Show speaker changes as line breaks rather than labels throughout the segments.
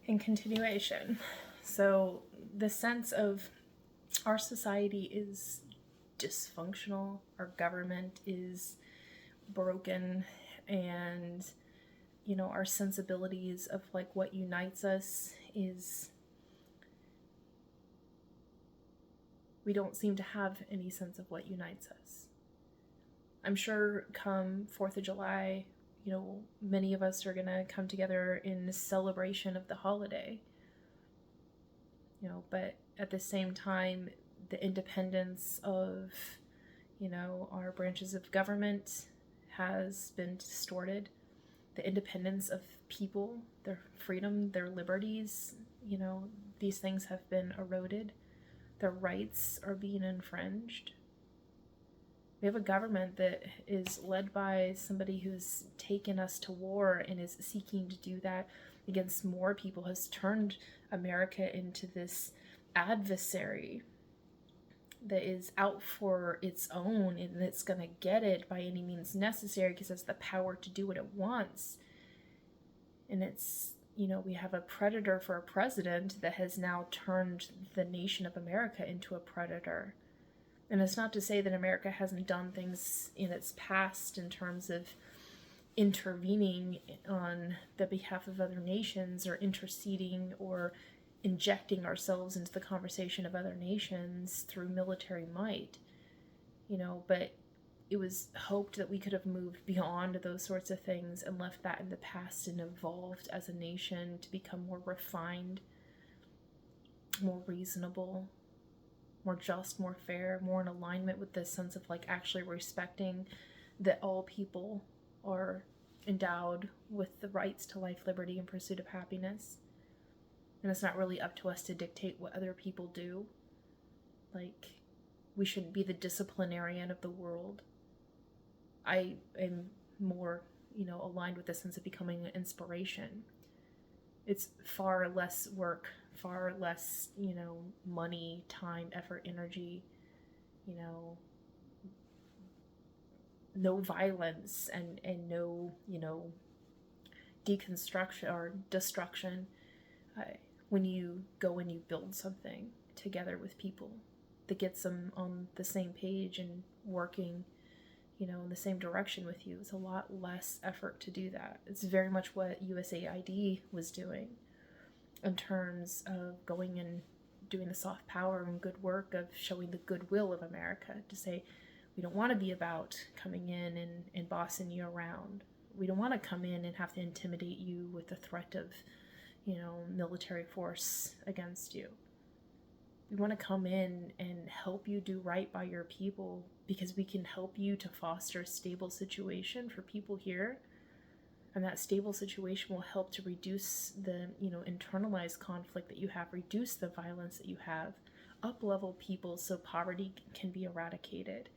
In continuation, so the sense of our society is dysfunctional, our government is broken, and our sensibilities of like what unites us is we don't seem to have any sense of what unites us. I'm sure come 4th of July, many of us are going to come together in celebration of the holiday. But at the same time, the independence of, our branches of government has been distorted. The independence of people, their freedom, their liberties, these things have been eroded. Their rights are being infringed. We have a government that is led by somebody who's taken us to war and is seeking to do that against more people, has turned America into this adversary that is out for its own, and it's going to get it by any means necessary because it has the power to do what it wants. And it's, we have a predator for a president that has now turned the nation of America into a predator. And it's not to say that America hasn't done things in its past in terms of intervening on the behalf of other nations or interceding or injecting ourselves into the conversation of other nations through military might. But it was hoped that we could have moved beyond those sorts of things and left that in the past and evolved as a nation to become more refined, more reasonable, more just, more fair, more in alignment with this sense of like actually respecting that all people are endowed with the rights to life, liberty, and pursuit of happiness. And it's not really up to us to dictate what other people do. Like, we shouldn't be the disciplinarian of the world. I am more, aligned with the sense of becoming an inspiration. It's far less work, far less, money, time, effort, energy, no violence and no, deconstruction or destruction when you go and you build something together with people that gets them on the same page and working, in the same direction with you. It's a lot less effort to do that. It's very much what USAID was doing in terms of going and doing the soft power and good work of showing the goodwill of America to say, we don't want to be about coming in and bossing you around. We don't want to come in and have to intimidate you with the threat of, military force against you. We want to come in and help you do right by your people because we can help you to foster a stable situation for people here. And that stable situation will help to reduce the, internalized conflict that you have, reduce the violence that you have, up-level people so poverty can be eradicated.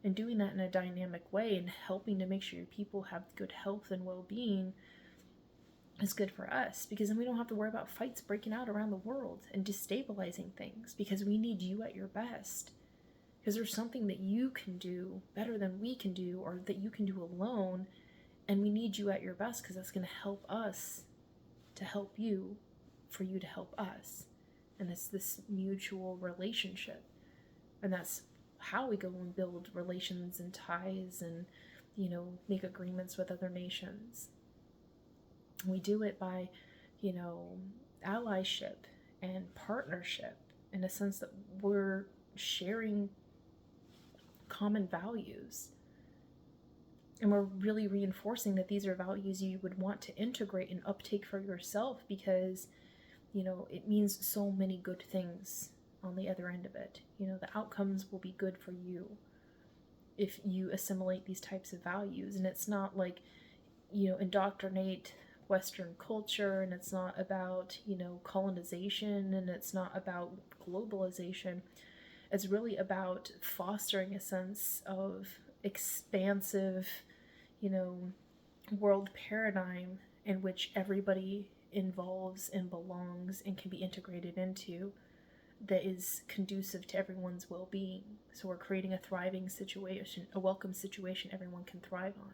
And doing that in a dynamic way and helping to make sure your people have good health and well-being is good for us, because then we don't have to worry about fights breaking out around the world and destabilizing things, because we need you at your best. Because there's something that you can do better than we can do, or that you can do alone, and we need you at your best because that's going to help us to help you, for you to help us. And it's this mutual relationship. And that's how we go and build relations and ties and, make agreements with other nations. We do it by, allyship and partnership, in a sense that we're sharing common values. And we're really reinforcing that these are values you would want to integrate and uptake for yourself, because, it means so many good things on the other end of it. The outcomes will be good for you if you assimilate these types of values. And it's not like, indoctrinate Western culture, and it's not about, colonization, and it's not about globalization. It's really about fostering a sense of expansive, world paradigm in which everybody involves and belongs and can be integrated into, that is conducive to everyone's well-being. So we're creating a thriving situation, a welcome situation everyone can thrive on.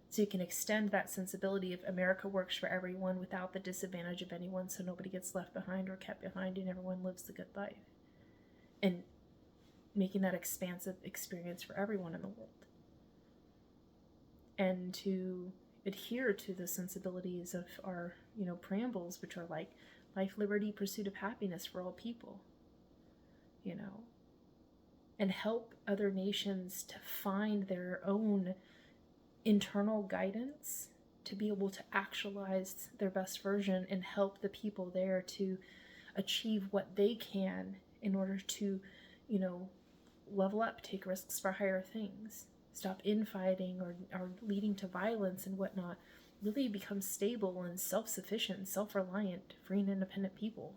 So you can extend that sensibility of America works for everyone without the disadvantage of anyone, so nobody gets left behind or kept behind and everyone lives the good life. And making that expansive experience for everyone in the world. And to adhere to the sensibilities of our, preambles, which are like life, liberty, pursuit of happiness for all people, and help other nations to find their own internal guidance to be able to actualize their best version and help the people there to achieve what they can in order to, level up, take risks for higher things, stop infighting or leading to violence and whatnot, really become stable and self-sufficient, self-reliant, free and independent people.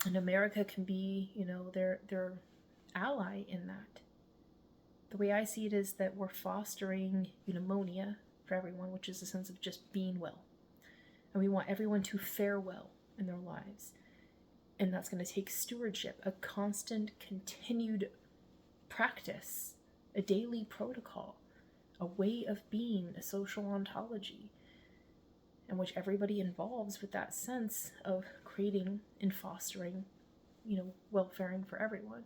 And America can be, their ally in that. The way I see it is that we're fostering eudaimonia for everyone, which is a sense of just being well. And we want everyone to fare well in their lives. And that's going to take stewardship, a constant, continued practice, a daily protocol, a way of being, a social ontology, in which everybody involves with that sense of creating and fostering, welfaring for everyone.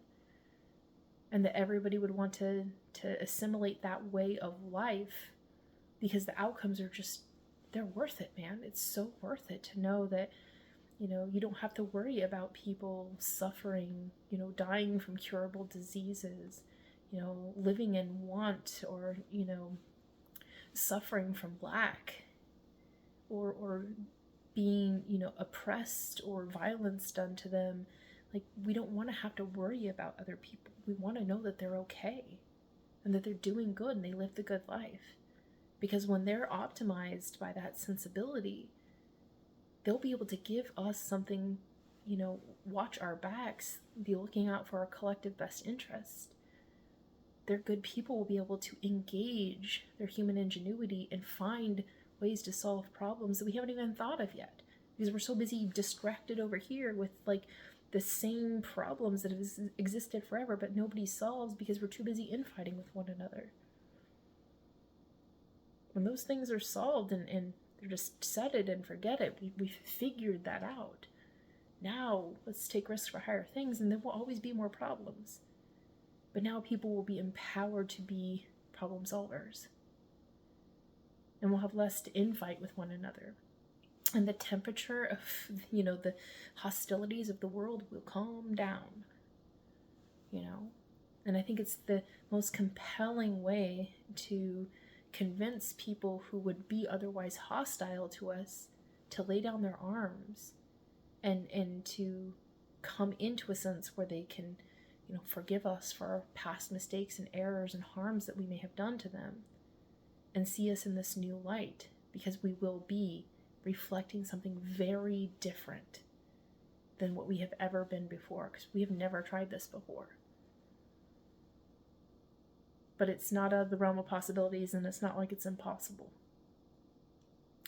And that everybody would want to assimilate that way of life because the outcomes are just, they're worth it, man. It's so worth it to know that, you don't have to worry about people suffering, dying from curable diseases, living in want or, suffering from lack or being, oppressed or violence done to them. Like, we don't want to have to worry about other people. We want to know that they're okay and that they're doing good and they live the good life. Because when they're optimized by that sensibility, they'll be able to give us something, watch our backs, be looking out for our collective best interest. Their good people will be able to engage their human ingenuity and find ways to solve problems that we haven't even thought of yet. Because we're so busy distracted over here with the same problems that have existed forever, but nobody solves because we're too busy infighting with one another. When those things are solved and they're just set it and forget it, we've figured that out. Now let's take risks for higher things, and there will always be more problems. But now people will be empowered to be problem solvers. And we'll have less to infight with one another. And the temperature of, the hostilities of the world will calm down. And I think it's the most compelling way to convince people who would be otherwise hostile to us to lay down their arms and to come into a sense where they can, forgive us for our past mistakes and errors and harms that we may have done to them and see us in this new light, because we will be reflecting something very different than what we have ever been before, because we have never tried this before. But it's not out of the realm of possibilities, and it's not like it's impossible.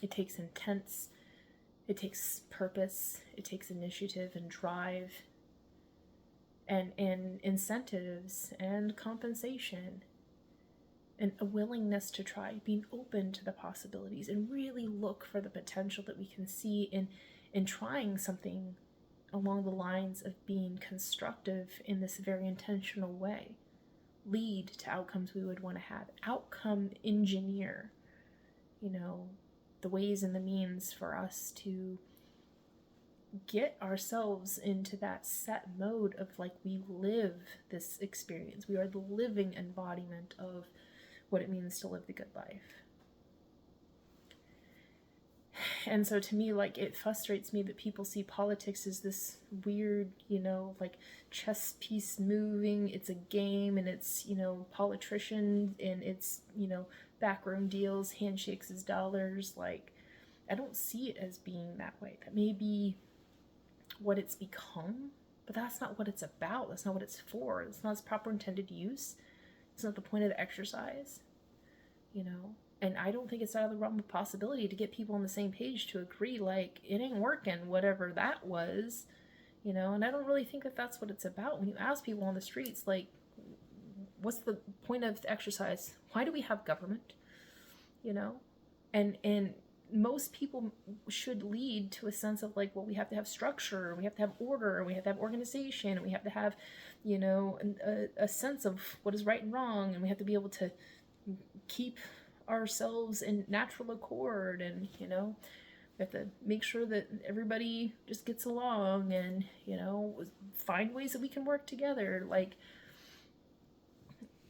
It takes intense, it takes purpose, it takes initiative and drive, and incentives and compensation, and a willingness to try, being open to the possibilities, and really look for the potential that we can see in trying something along the lines of being constructive in this very intentional way. Lead to outcomes we would want to have. Outcome engineer, the ways and the means for us to get ourselves into that set mode of we live this experience. We are the living embodiment of what it means to live the good life. And so to me, it frustrates me that people see politics as this weird, chess piece moving. It's a game, and it's, politicians, and it's, backroom deals, handshakes as dollars. I don't see it as being that way. That may be what it's become, but that's not what it's about. That's not what it's for. It's not its proper intended use. It's not the point of the exercise, And I don't think it's out of the realm of possibility to get people on the same page to agree, it ain't working, whatever that was, and I don't really think that that's what it's about. When you ask people on the streets, what's the point of the exercise? Why do we have government? you know? And most people should lead to a sense of like, well, we have to have structure, we have to have order, we have to have organization, we have to have, you know, a sense of what is right and wrong, and we have to be able to keep ourselves in natural accord, and, you know, we have to make sure that everybody just gets along, and, you know, find ways that we can work together. Like,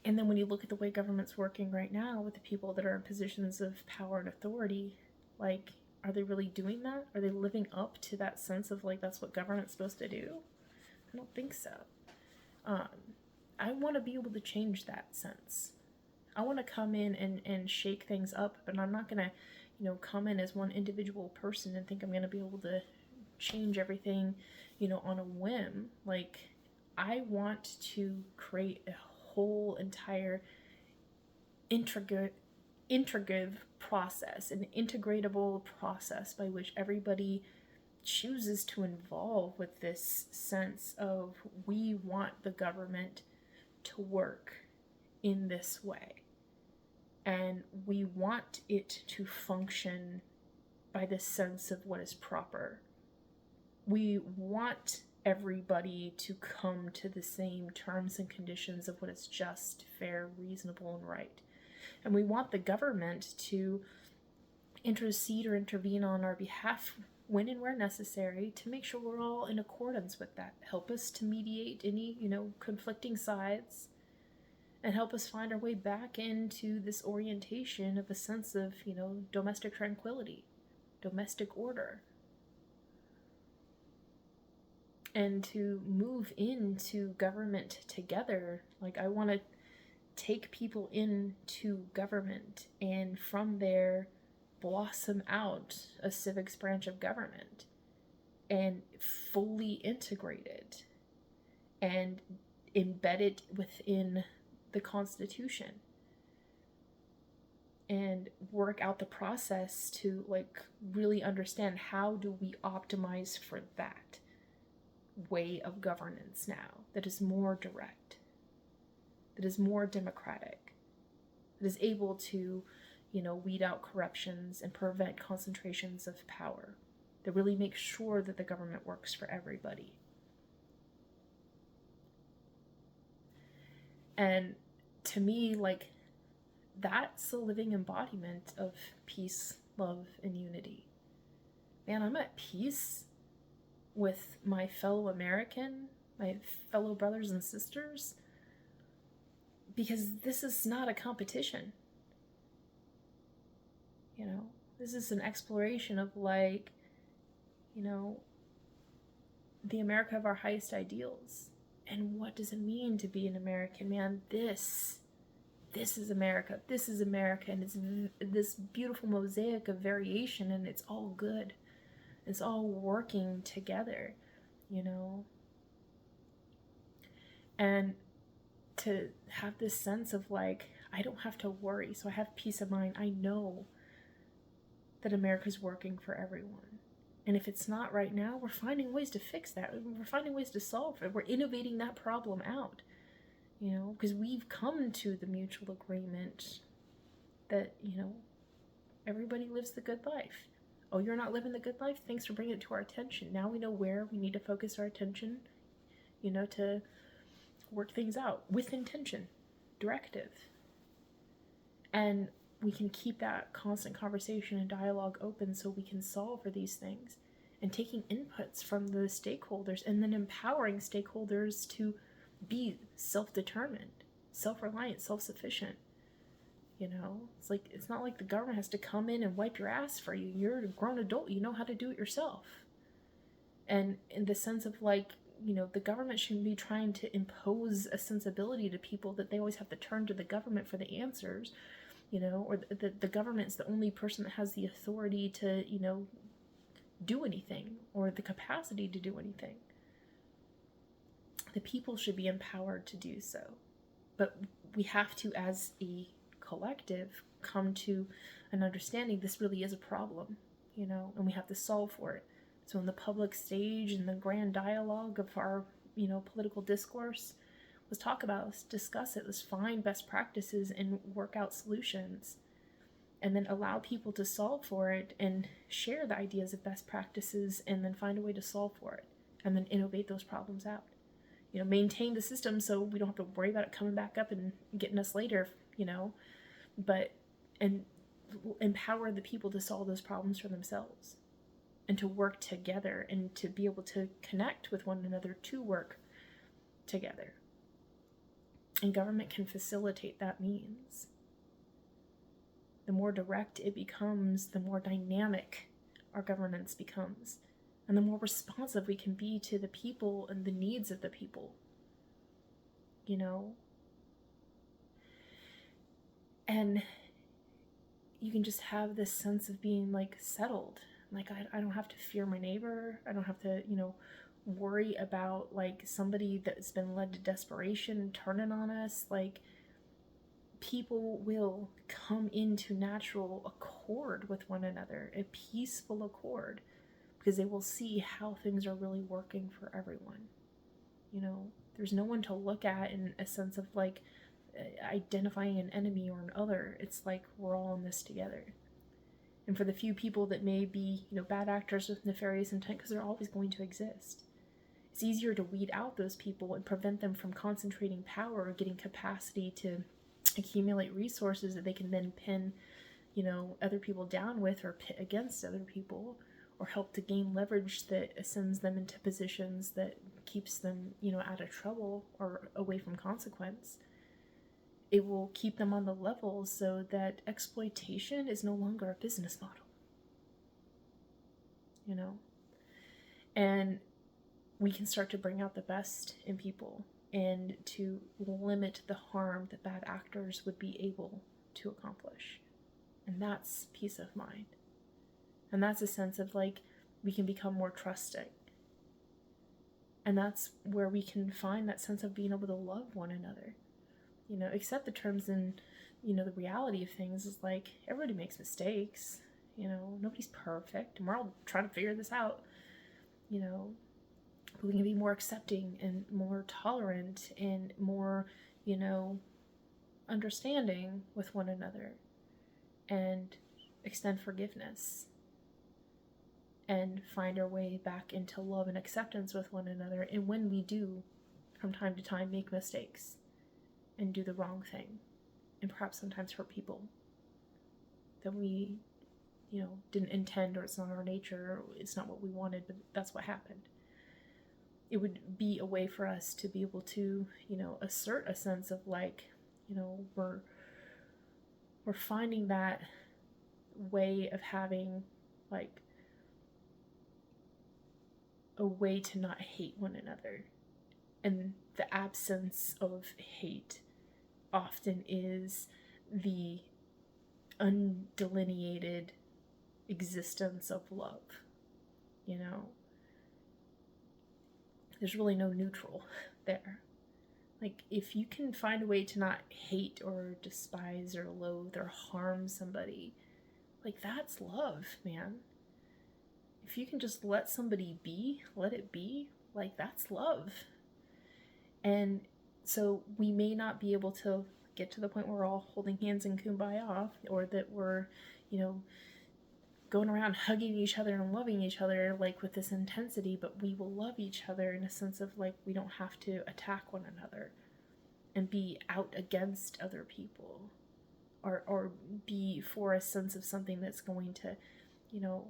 and then when you look at the way government's working right now with the people that are in positions of power and authority, like, are they really doing that? Are they living up to that sense of like, that's what government's supposed to do? I don't think so. I want to be able to change that sense. I want to come in and shake things up, but I'm not going to, you know, come in as one individual person and think I'm going to be able to change everything, you know, on a whim. Like, I want to create a whole entire integrative process, an integratable process by which everybody chooses to involve with this sense of, we want the government to work in this way, and we want it to function by this sense of what is proper. We want everybody to come to the same terms and conditions of what is just, fair, reasonable, and right. And we want the government to intercede or intervene on our behalf when and where necessary to make sure we're all in accordance with that. Help us to mediate any, you know, conflicting sides, and help us find our way back into this orientation of a sense of, you know, domestic tranquility, domestic order. And to move into government together. Like, I want to take people into government, and from there blossom out a civics branch of government, and fully integrate it and embed it within the Constitution, and work out the process to like really understand, how do we optimize for that way of governance now that is more direct, that is more democratic, that is able to, you know, weed out corruptions and prevent concentrations of power, that really makes sure that the government works for everybody. And to me, like, that's a living embodiment of peace, love, and unity. Man, I'm at peace with my fellow American, my fellow brothers and sisters, because this is not a competition. You know, this is an exploration of, like, you know, the America of our highest ideals. And what does it mean to be an American? Man, this is America. This is America. And it's this beautiful mosaic of variation, and it's all good. It's all working together, you know? And to have this sense of like, I don't have to worry, so I have peace of mind. I know that America's working for everyone. And if it's not right now, we're finding ways to fix that. We're finding ways to solve it. We're innovating that problem out, you know, because we've come to the mutual agreement that, you know, everybody lives the good life. Oh, you're not living the good life? Thanks for bringing it to our attention. Now we know where we need to focus our attention, you know, to work things out with intention, directive. And we can keep that constant conversation and dialogue open so we can solve for these things, and taking inputs from the stakeholders, and then empowering stakeholders to be self-determined, self-reliant, self-sufficient. You know, it's like, it's not like the government has to come in and wipe your ass for you. You're a grown adult, you know how to do it yourself. And in the sense of like, you know, the government shouldn't be trying to impose a sensibility to people that they always have to turn to the government for the answers, you know, or the government's the only person that has the authority to, you know, do anything, or the capacity to do anything. The people should be empowered to do so. But we have to, as a collective, come to an understanding this really is a problem, you know, and we have to solve for it. So in the public stage and the grand dialogue of our, you know, political discourse, let's discuss it, let's find best practices and work out solutions. and then allow people to solve for it and share the ideas of best practices and then find a way to solve for it and then innovate those problems out. Maintain the system so we don't have to worry about it coming back up and getting us later, but and empower the people to solve those problems for themselves and to work together and to be able to connect with one another to work together. And government can facilitate that means. The more direct it becomes, the more dynamic our governance becomes, and the more responsive we can be to the people and the needs of the people. And you can just have this sense of being like settled. Like I don't have to fear my neighbor. I don't have to, worry about like somebody that's been led to desperation turning on us. Like, people will come into natural accord with one another, a peaceful accord, because they will see how things are really working for everyone. There's no one to look at in a sense of like identifying an enemy or an other. It's like we're all in this together. And for the few people that may be, bad actors with nefarious intent, because they're always going to exist, it's easier to weed out those people and prevent them from concentrating power or getting capacity to accumulate resources that they can then pin, other people down with or pit against other people, or help to gain leverage that sends them into positions that keeps them, out of trouble or away from consequence. It will keep them on the level so that exploitation is no longer a business model. And we can start to bring out the best in people and to limit the harm that bad actors would be able to accomplish. And that's peace of mind. And that's a sense of like, we can become more trusting. And that's where we can find that sense of being able to love one another. Accept the terms and, the reality of things is like, everybody makes mistakes. Nobody's perfect. And we're all trying to figure this out. But we can be more accepting and more tolerant and more, understanding with one another, and extend forgiveness and find our way back into love and acceptance with one another. And when we do, from time to time, make mistakes and do the wrong thing, and perhaps sometimes hurt people that we, didn't intend, or it's not our nature, or it's not what we wanted, but that's what happened. It would be a way for us to be able to, assert a sense of like, we're finding that way of having like a way to not hate one another. And the absence of hate often is the undelineated existence of love. There's really no neutral there. Like, if you can find a way to not hate or despise or loathe or harm somebody, like, that's love, man. If you can just let somebody be, let it be, like, that's love. And so we may not be able to get to the point where we're all holding hands in kumbaya, or that we're, going around hugging each other and loving each other like with this intensity, but we will love each other in a sense of like, we don't have to attack one another and be out against other people, or be for a sense of something that's going to,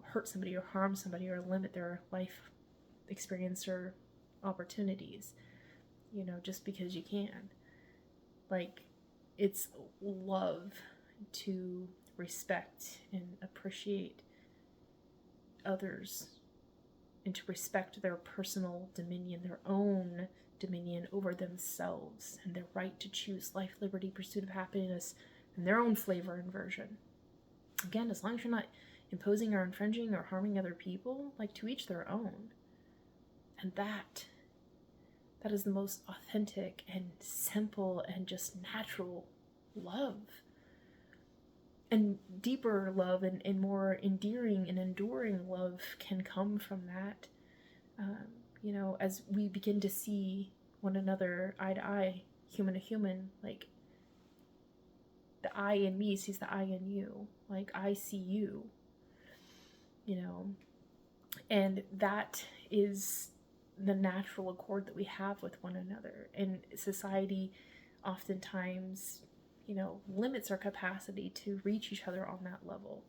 hurt somebody or harm somebody or limit their life experience or opportunities, just because you can. Like, it's love to respect and appreciate others, and to respect their personal dominion, their own dominion over themselves, and their right to choose life, liberty, pursuit of happiness, and their own flavor and version. Again, as long as you're not imposing or infringing or harming other people, like, to each their own. And that is the most authentic and simple and just natural love. And deeper love and more endearing and enduring love can come from that, as we begin to see one another eye to eye, human to human. Like, the I in me sees the I in you. Like, I see you, you know, and that is the natural accord that we have with one another. And society oftentimes, you know, limits our capacity to reach each other on that level.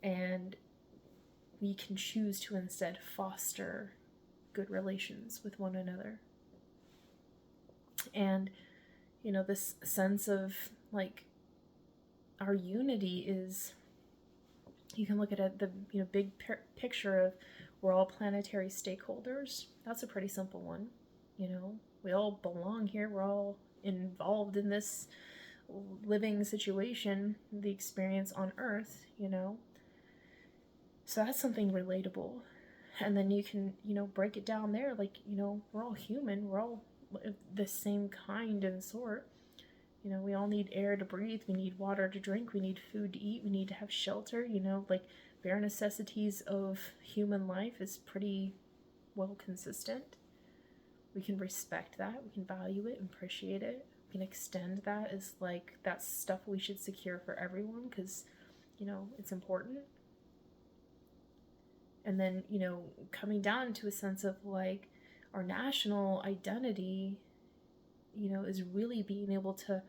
And we can choose to instead foster good relations with one another. And, you know, this sense of like our unity is, you can look at it, the, you know, big picture of we're all planetary stakeholders. That's a pretty simple one. You know, we all belong here. We're all involved in this living situation, the experience on Earth, you know. So that's something relatable. And then you can, you know, break it down there. Like, you know, we're all human. We're all the same kind and sort. You know, we all need air to breathe. We need water to drink. We need food to eat. We need to have shelter. You know, like bare necessities of human life is pretty well consistent. We can respect that. We can value it and appreciate it. We can extend that as like that's stuff we should secure for everyone because, you know, it's important. And then, you know, coming down to a sense of like our national identity, you know, is really being able to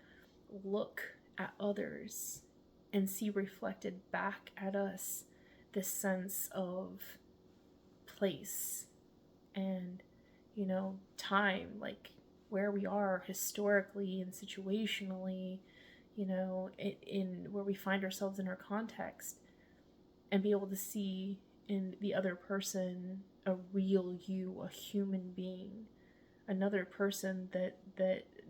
look at others and see reflected back at us this sense of place and, you know, time, like where we are historically and situationally, you know, in where we find ourselves in our context, and be able to see in the other person a real you, a human being, another person that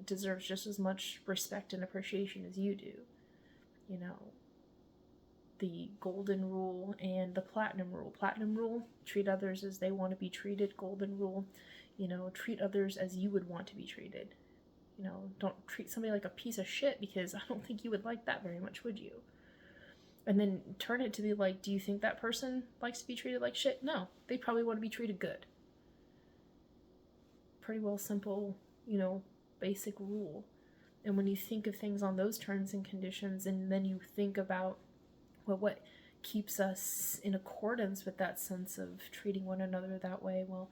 deserves just as much respect and appreciation as you do. You know, the golden rule and the platinum rule. Platinum rule, treat others as they want to be treated. Golden rule, you know, treat others as you would want to be treated. You know, don't treat somebody like a piece of shit, because I don't think you would like that very much, would you? And then turn it to be like, do you think that person likes to be treated like shit? No, they probably want to be treated good. Pretty well simple, you know, basic rule. And when you think of things on those terms and conditions, and then you think about, well, what keeps us in accordance with that sense of treating one another that way, well,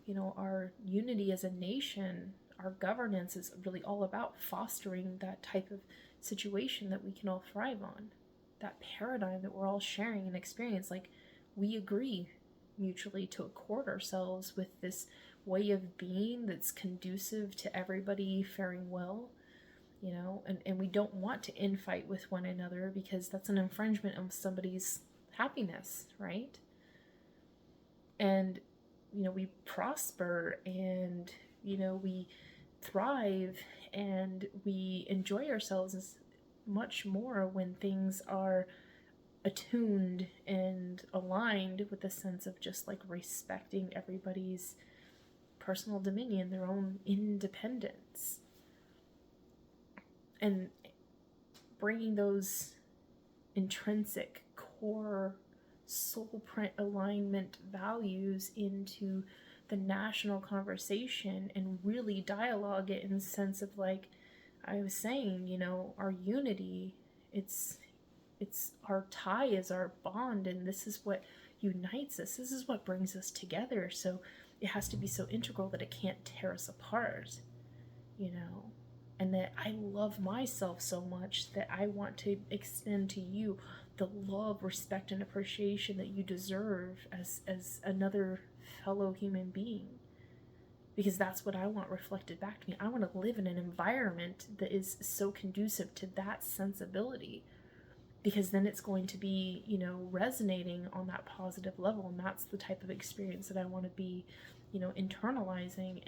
you know, our unity as a nation, our governance is really all about fostering that type of situation that we can all thrive on. That paradigm that we're all sharing and experience, like we agree mutually to accord ourselves with this way of being that's conducive to everybody faring well, you know, and we don't want to infight with one another because that's an infringement of somebody's happiness, right? And, you know, we prosper and, you know, we thrive and we enjoy ourselves as much more when things are attuned and aligned with a sense of just like respecting everybody's personal dominion, their own independence, and bringing those intrinsic core soul print alignment values into the national conversation and really dialogue it in the sense of like I was saying, you know, our unity, it's our tie is our bond, and this is what unites us. This is what brings us together. So it has to be so integral that it can't tear us apart, you know. And that I love myself so much that I want to extend to you the love, respect, and appreciation that you deserve as another fellow human being. Because that's what I want reflected back to me. I want to live in an environment that is so conducive to that sensibility, because then it's going to be, you know, resonating on that positive level, and that's the type of experience that I want to be, you know, internalizing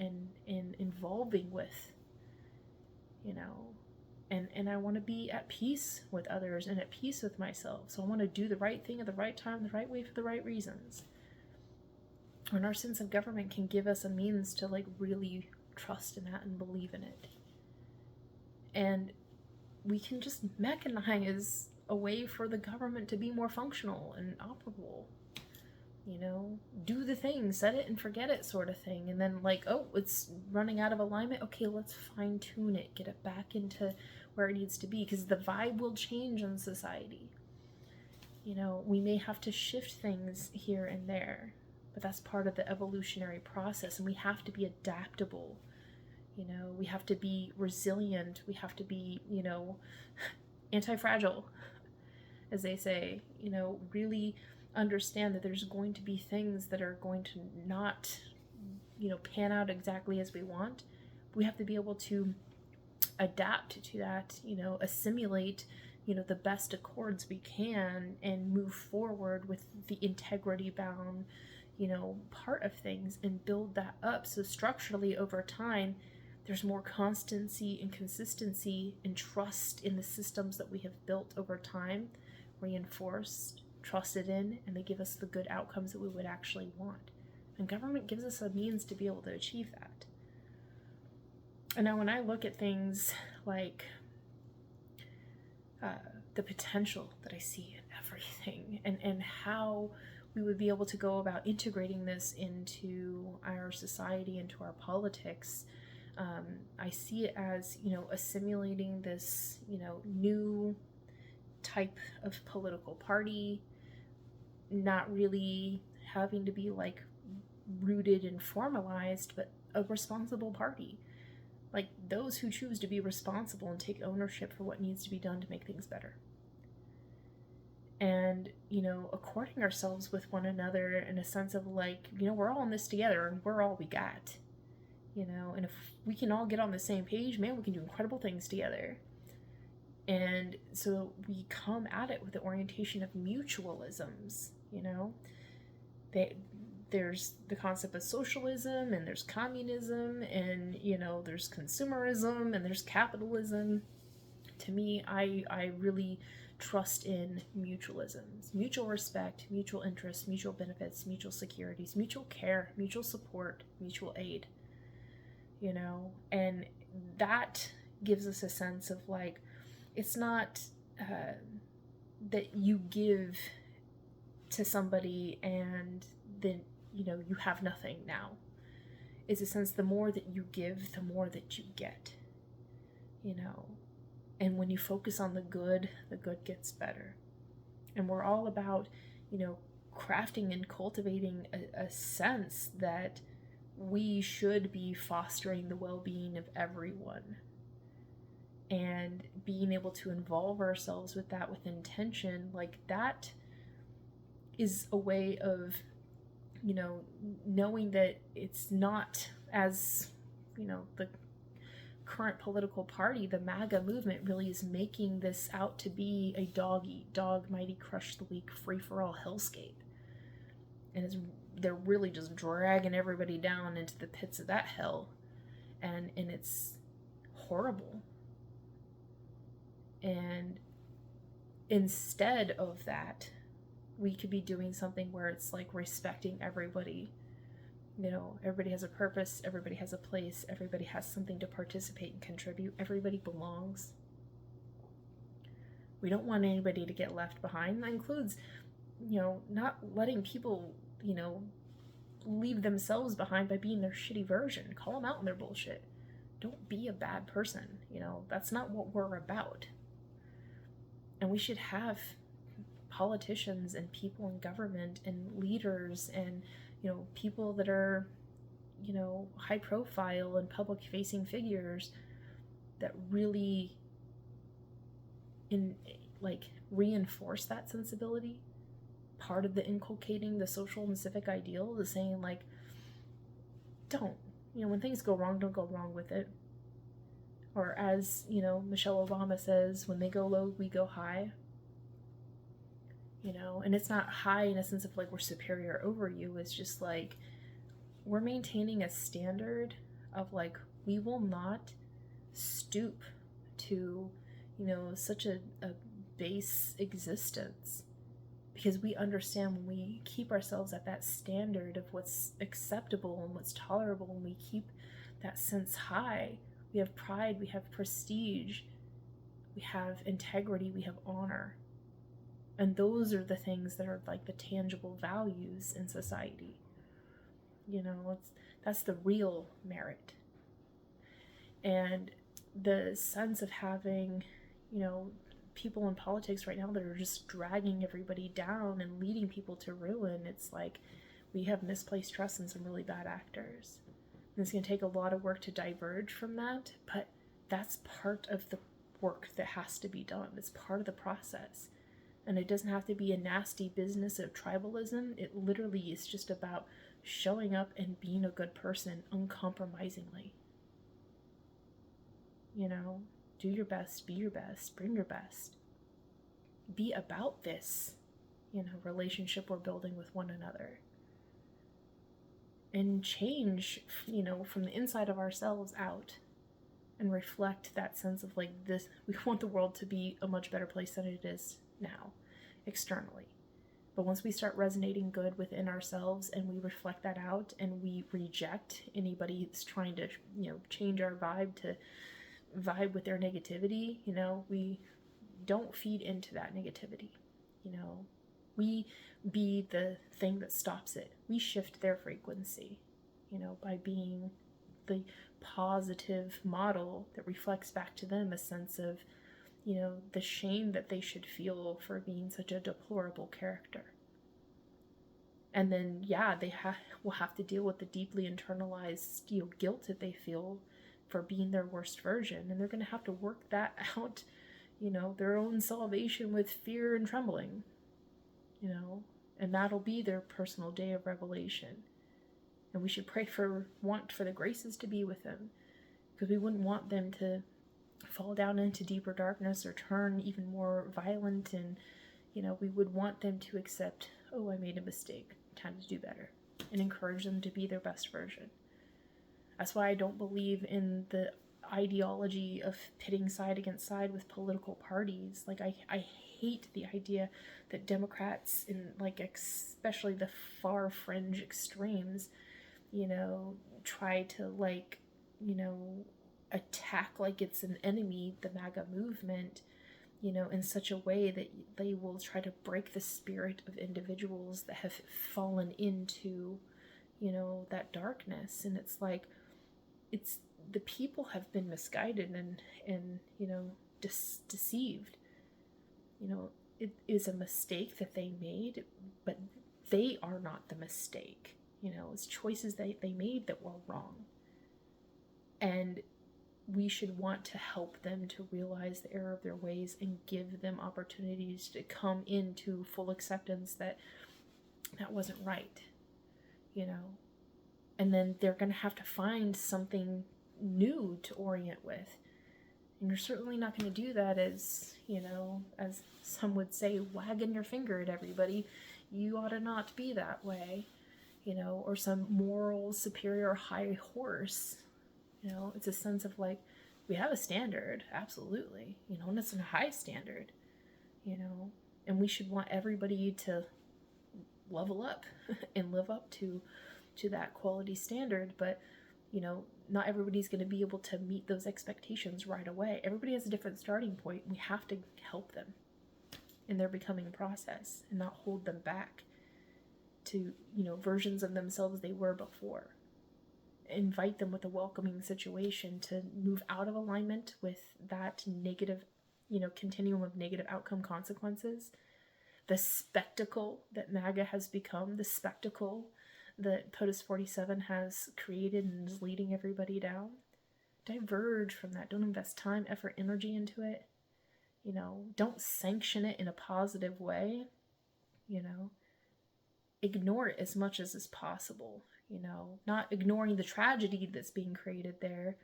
and involving with, you know, and I want to be at peace with others and at peace with myself. So I want to do the right thing at the right time, the right way, for the right reasons. And our sense of government can give us a means to like really trust in that and believe in it. And we can just mechanize a way for the government to be more functional and operable. You know, do the thing, set it and forget it sort of thing. And then like, oh, it's running out of alignment. Okay, let's fine tune it, get it back into where it needs to be, because the vibe will change in society. You know, we may have to shift things here and there, but that's part of the evolutionary process, and we have to be adaptable. You know, we have to be resilient. We have to be, you know, anti-fragile, as they say. You know, really understand that there's going to be things that are going to not, you know, pan out exactly as we want. We have to be able to adapt to that, you know, assimilate, you know, the best accords we can, and move forward with the integrity bound, you know, part of things, and build that up. So structurally over time, there's more constancy and consistency and trust in the systems that we have built over time, reinforced, trusted in, and they give us the good outcomes that we would actually want. And government gives us a means to be able to achieve that. And now when I look at things like the potential that I see in everything, and how we would be able to go about integrating this into our society, into our politics, I see it as, you know, assimilating this, you know, new type of political party, not really having to be like rooted and formalized, but a responsible party. Like those who choose to be responsible and take ownership for what needs to be done to make things better. And, you know, according ourselves with one another in a sense of like, you know, we're all in this together and we're all we got. You know, and if we can all get on the same page, man, we can do incredible things together. And so we come at it with the orientation of mutualisms, you know. There's the concept of socialism, and there's communism, and, you know, there's consumerism, and there's capitalism. To me, I really trust in mutualisms. Mutual respect, mutual interest, mutual benefits, mutual securities, mutual care, mutual support, mutual aid. You know, and that gives us a sense of like, it's not that you give to somebody and then, you know, you have nothing now. It's a sense the more that you give, the more that you get, you know. And when you focus on the good gets better. And we're all about, you know, crafting and cultivating a sense that we should be fostering the well-being of everyone, and being able to involve ourselves with that with intention. Like that is a way of, you know, knowing that it's not, as, you know, the current political party, the MAGA movement, really is making this out to be a dog mighty crush the weak free-for-all hellscape. And they're really just dragging everybody down into the pits of that hell, and it's horrible. And instead of that, we could be doing something where it's like respecting everybody. You know, everybody has a purpose, everybody has a place, everybody has something to participate and contribute, everybody belongs. We don't want anybody to get left behind. That includes, you know, not letting people, you know, leave themselves behind by being their shitty version. Call them out on their bullshit. Don't be a bad person. You know, that's not what we're about. And we should have politicians and people in government and leaders and, you know, people that are, you know, high profile and public facing figures that really reinforce that sensibility. Part of the inculcating the social and civic ideal is saying like, don't, you know, when things go wrong, don't go wrong with it. Or as, you know, Michelle Obama says, when they go low, we go high. You know, and it's not high in a sense of like we're superior over you. It's just like we're maintaining a standard of like, we will not stoop to, you know, such a base existence, because we understand when we keep ourselves at that standard of what's acceptable and what's tolerable, and we keep that sense high, we have pride, we have prestige, we have integrity, we have honor. And those are the things that are like the tangible values in society. You know, that's the real merit. And the sense of having, people in politics right now that are just dragging everybody down and leading people to ruin. It's like we have misplaced trust in some really bad actors. And it's going to take a lot of work to diverge from that, but that's part of the work that has to be done. It's part of the process. And it doesn't have to be a nasty business of tribalism. It literally is just about showing up and being a good person uncompromisingly. Do your best, be your best, bring your best. Be about this, relationship we're building with one another. And change, from the inside of ourselves out. And reflect that sense of like this, we want the world to be a much better place than it is now, externally. But once we start resonating good within ourselves and we reflect that out and we reject anybody that's trying to, change our vibe to vibe with their negativity, we don't feed into that negativity. We be the thing that stops it. We shift their frequency, by being the positive model that reflects back to them a sense of, the shame that they should feel for being such a deplorable character. And then, they will have to deal with the deeply internalized, guilt that they feel for being their worst version. And they're going to have to work that out, their own salvation with fear and trembling, and that'll be their personal day of revelation. And we should pray for the graces to be with them, because we wouldn't want them to fall down into deeper darkness or turn even more violent. And, we would want them to accept, oh, I made a mistake, time to do better, and encourage them to be their best version. That's why I don't believe in the ideology of pitting side against side with political parties. Like, I hate the idea that Democrats, in like especially the far fringe extremes, try to attack like it's an enemy, the MAGA movement, in such a way that they will try to break the spirit of individuals that have fallen into, that darkness. And it's like, the people have been misguided and deceived. It is a mistake that they made, but they are not the mistake. It's choices that they made that were wrong. And we should want to help them to realize the error of their ways and give them opportunities to come into full acceptance that wasn't right, And then they're going to have to find something new to orient with. And you're certainly not going to do that as some would say, wagging your finger at everybody. You ought to not be that way, or some moral superior high horse. It's a sense of like, we have a standard, absolutely, and it's a high standard, and we should want everybody to level up and live up to that quality standard. But, not everybody's going to be able to meet those expectations right away. Everybody has a different starting point. We have to help them in their becoming process and not hold them back to, versions of themselves they were before. Invite them with a welcoming situation to move out of alignment with that negative, continuum of negative outcome consequences. The spectacle that MAGA has become, the spectacle that POTUS 47 has created and is leading everybody down. Diverge from that. Don't invest time, effort, energy into it. Don't sanction it in a positive way. Ignore it as much as is possible. Not ignoring the tragedy that's being created there,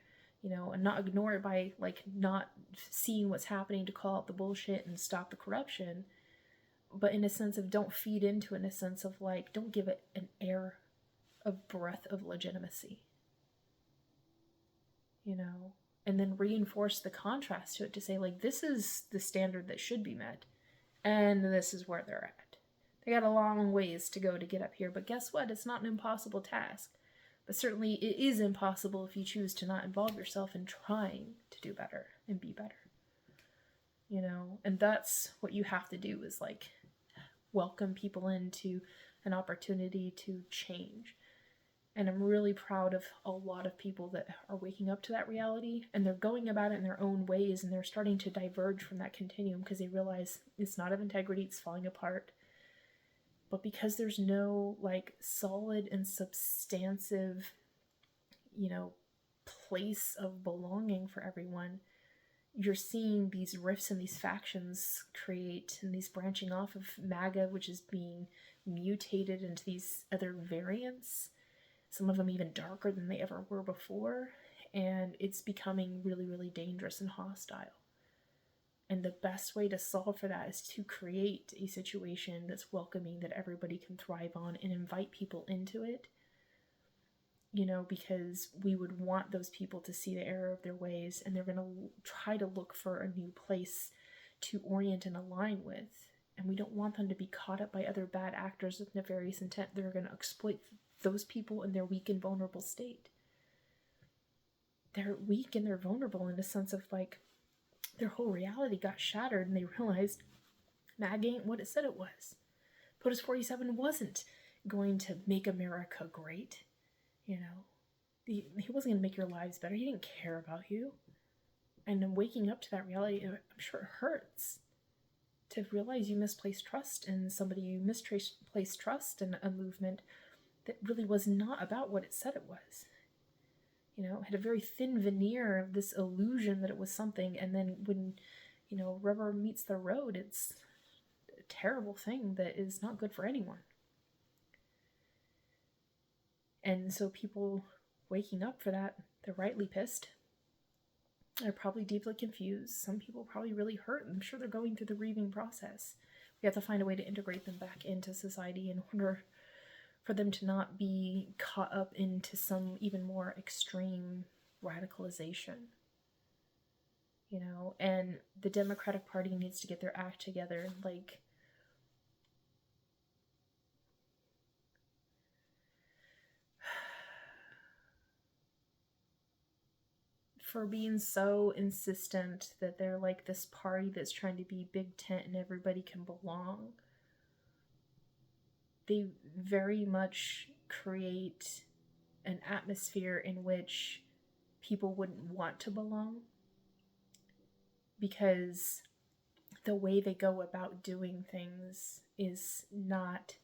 and not ignore it by not seeing what's happening to call out the bullshit and stop the corruption, but in a sense of don't feed into it, in a sense of don't give it an air of breath of legitimacy, and then reinforce the contrast to it to say this is the standard that should be met, and this is where they're at. They got a long ways to go to get up here, but guess what? It's not an impossible task. But certainly it is impossible if you choose to not involve yourself in trying to do better and be better. And that's what you have to do is welcome people into an opportunity to change. And I'm really proud of a lot of people that are waking up to that reality, and they're going about it in their own ways, and they're starting to diverge from that continuum because they realize it's not of integrity, it's falling apart. But because there's no like solid and substantive, place of belonging for everyone, you're seeing these rifts and these factions create, and these branching off of MAGA, which is being mutated into these other variants, some of them even darker than they ever were before, and it's becoming really, really dangerous and hostile. And the best way to solve for that is to create a situation that's welcoming, that everybody can thrive on, and invite people into it. Because we would want those people to see the error of their ways, and they're going to try to look for a new place to orient and align with. And we don't want them to be caught up by other bad actors with nefarious intent that are going to exploit those people in their weak and vulnerable state. They're weak and they're vulnerable in the sense of like their whole reality got shattered, and they realized MAG ain't what it said it was. POTUS 47 wasn't going to make America great. He wasn't going to make your lives better. He didn't care about you. And then waking up to that reality, I'm sure it hurts to realize you misplaced trust in somebody, you misplaced trust in a movement that really was not about what it said it was. It had a very thin veneer of this illusion that it was something, and then when, rubber meets the road, it's a terrible thing that is not good for anyone. And so people waking up for that, they're rightly pissed. They're probably deeply confused. Some people are probably really hurt. I'm sure they're going through the grieving process. We have to find a way to integrate them back into society in order for them to not be caught up into some even more extreme radicalization. And the Democratic Party needs to get their act together. Like, for being so insistent that they're like this party that's trying to be big tent and everybody can belong, they very much create an atmosphere in which people wouldn't want to belong, because the way they go about doing things is not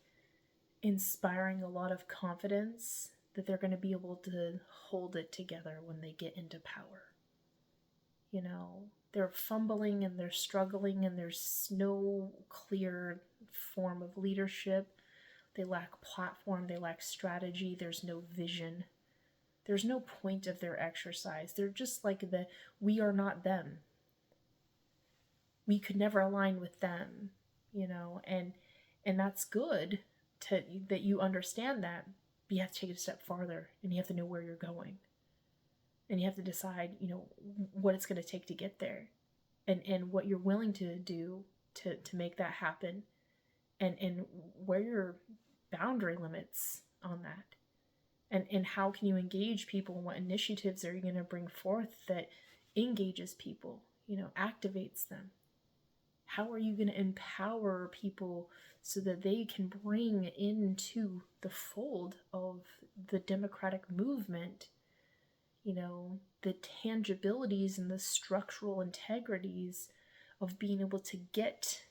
inspiring a lot of confidence that they're going to be able to hold it together when they get into power. They're fumbling and they're struggling, and there's no clear form of leadership. They lack platform, they lack strategy, there's no vision. There's no point of their exercise. They're just like we are not them. We could never align with them, and that's good that you understand that, but you have to take it a step farther, and you have to know where you're going. And you have to decide, what it's going to take to get there, and what you're willing to do to make that happen, and where your boundary limits on that, and how can you engage people, and what initiatives are you going to bring forth that engages people, activates them. How are you going to empower people so that they can bring into the fold of the democratic movement, the tangibilities and the structural integrities of being able to get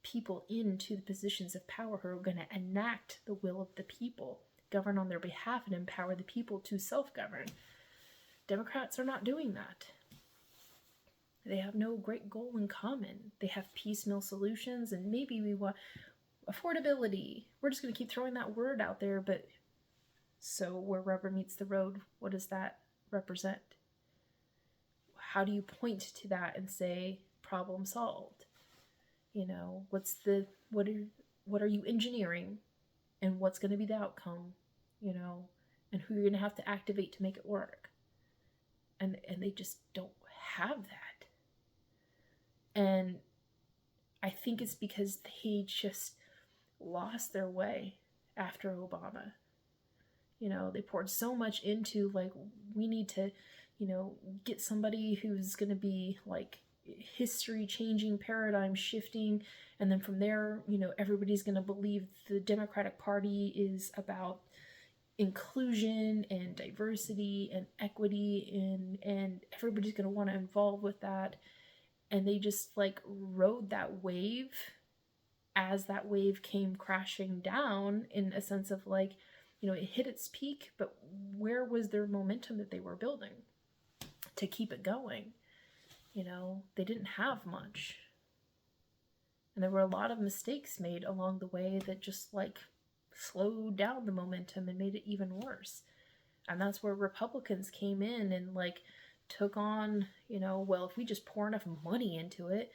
people into the positions of power who are going to enact the will of the people, govern on their behalf, and empower the people to self-govern. Democrats are not doing that. They have no great goal in common. They have piecemeal solutions, and maybe we want affordability. We're just going to keep throwing that word out there, but so where rubber meets the road, what does that represent? How do you point to that and say problem solved? What are you engineering, and what's going to be the outcome, and who you're going to have to activate to make it work? And they just don't have that. And I think it's because they just lost their way after Obama. They poured so much into, like, we need to, get somebody who's going to be, like, history-changing, paradigm-shifting, and then from there, everybody's going to believe the Democratic Party is about, inclusion and diversity and equity, and everybody's going to want to involve with that. And they just like rode that wave as that wave came crashing down, in a sense of like, you know, it hit its peak, but where was their momentum that they were building to keep it going? You know, they didn't have much. And there were a lot of mistakes made along the way that just like slowed down the momentum and made it even worse. And that's where Republicans came in and like took on, you know, well, if we just pour enough money into it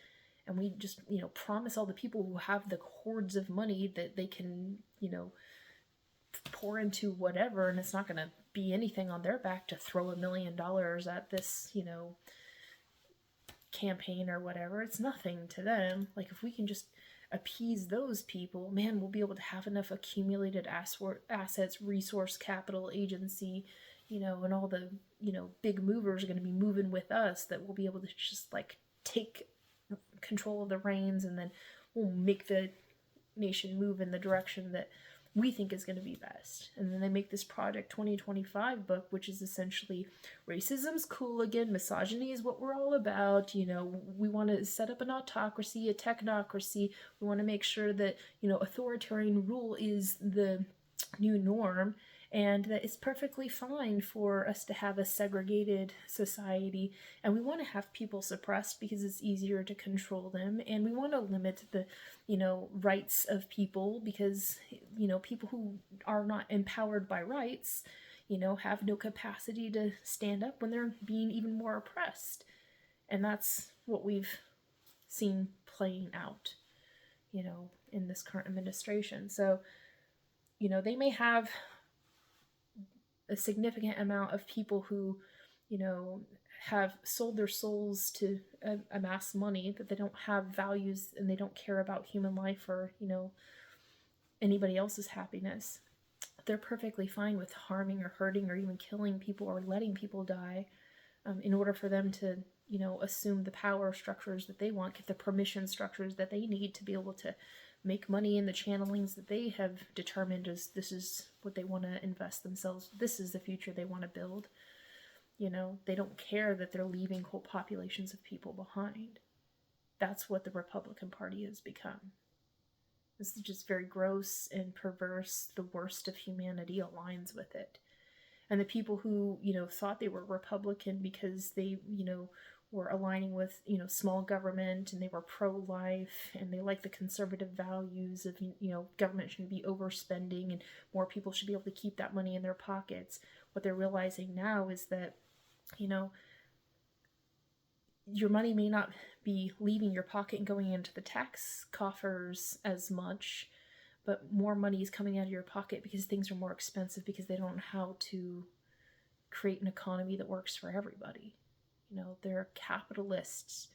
and we just, you know, promise all the people who have the hordes of money that they can, you know, pour into whatever, and it's not going to be anything on their back to throw $1 million at this, you know, campaign or whatever. It's nothing to them. Like, if we can just appease those people, man, we'll be able to have enough accumulated assets, resource, capital, agency, you know, and all the, you know, big movers are going to be moving with us, that we'll be able to just like take control of the reins, and then we'll make the nation move in the direction that we think is going to be best. And then they make this Project 2025 book, which is essentially racism's cool again, misogyny is what we're all about, you know, we want to set up an autocracy, a technocracy, we want to make sure that, you know, authoritarian rule is the new norm, and that it's perfectly fine for us to have a segregated society, and we want to have people suppressed because it's easier to control them, and we want to limit the, you know, rights of people, because, you know, people who are not empowered by rights, you know, have no capacity to stand up when they're being even more oppressed. And that's what we've seen playing out, you know, in this current administration. So, you know, they may have a significant amount of people who, you know, have sold their souls to amass money, that they don't have values and they don't care about human life or, you know, anybody else's happiness. They're perfectly fine with harming or hurting or even killing people or letting people die, in order for them to, you know, assume the power structures that they want, get the permission structures that they need to be able to make money in the channelings that they have determined as this is what they want to invest themselves. This is the future they want to build. You know, they don't care that they're leaving whole populations of people behind. That's what the Republican Party has become. This is just very gross and perverse. The worst of humanity aligns with it. And the people who, you know, thought they were Republican because they, you know, were aligning with, you know, small government, and they were pro-life, and they like the conservative values of, you know, government shouldn't be overspending and more people should be able to keep that money in their pockets. What they're realizing now is that, you know, your money may not be leaving your pocket and going into the tax coffers as much, but more money is coming out of your pocket because things are more expensive, because they don't know how to create an economy that works for everybody. You know, they're capitalists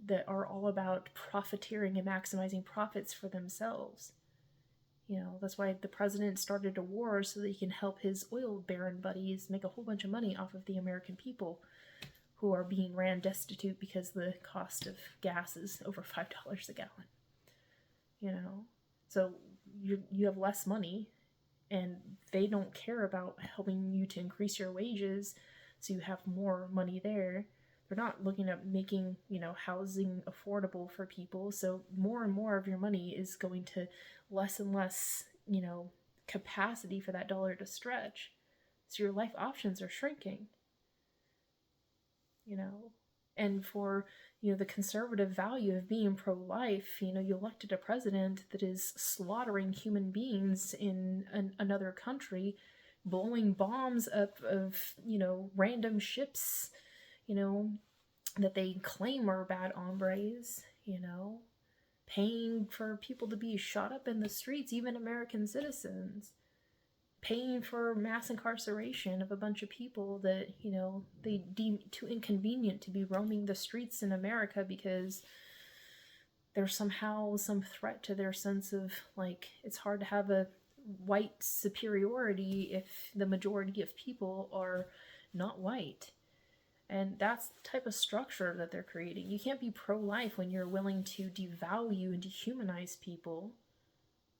that are all about profiteering and maximizing profits for themselves. You know, that's why the president started a war, so that he can help his oil baron buddies make a whole bunch of money off of the American people who are being ran destitute because the cost of gas is over $5 a gallon. You know, so you have less money, and they don't care about helping you to increase your wages so you have more money there. They're not looking at making, you know, housing affordable for people. So more and more of your money is going to less and less, you know, capacity for that dollar to stretch. So your life options are shrinking, you know. And for, you know, the conservative value of being pro-life, you know, you elected a president that is slaughtering human beings in another country, blowing bombs up of, you know, random ships, you know, that they claim are bad hombres, you know, paying for people to be shot up in the streets, even American citizens, paying for mass incarceration of a bunch of people that, you know, they deem too inconvenient to be roaming the streets in America because there's somehow some threat to their sense of, like, it's hard to have a white superiority if the majority of people are not white. And that's the type of structure that they're creating. You can't be pro-life when you're willing to devalue and dehumanize people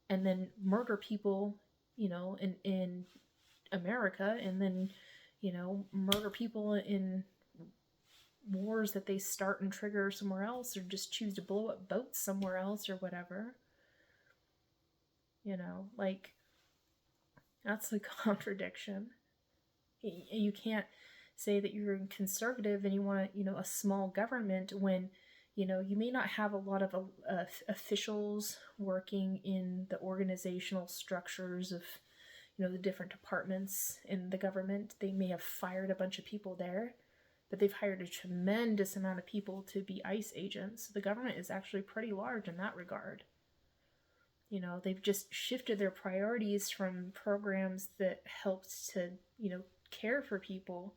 and then murder people, you know, in America and then, murder people in wars that they start and trigger somewhere else, or just choose to blow up boats somewhere else or whatever. Like, that's a contradiction. You can't say that you're conservative and you want a small government when you may not have a lot of officials working in the organizational structures of the different departments in the government. They may have fired a bunch of people there, but they've hired a tremendous amount of people to be ICE agents. So the government is actually pretty large in that regard. They've just shifted their priorities from programs that helped to care for people,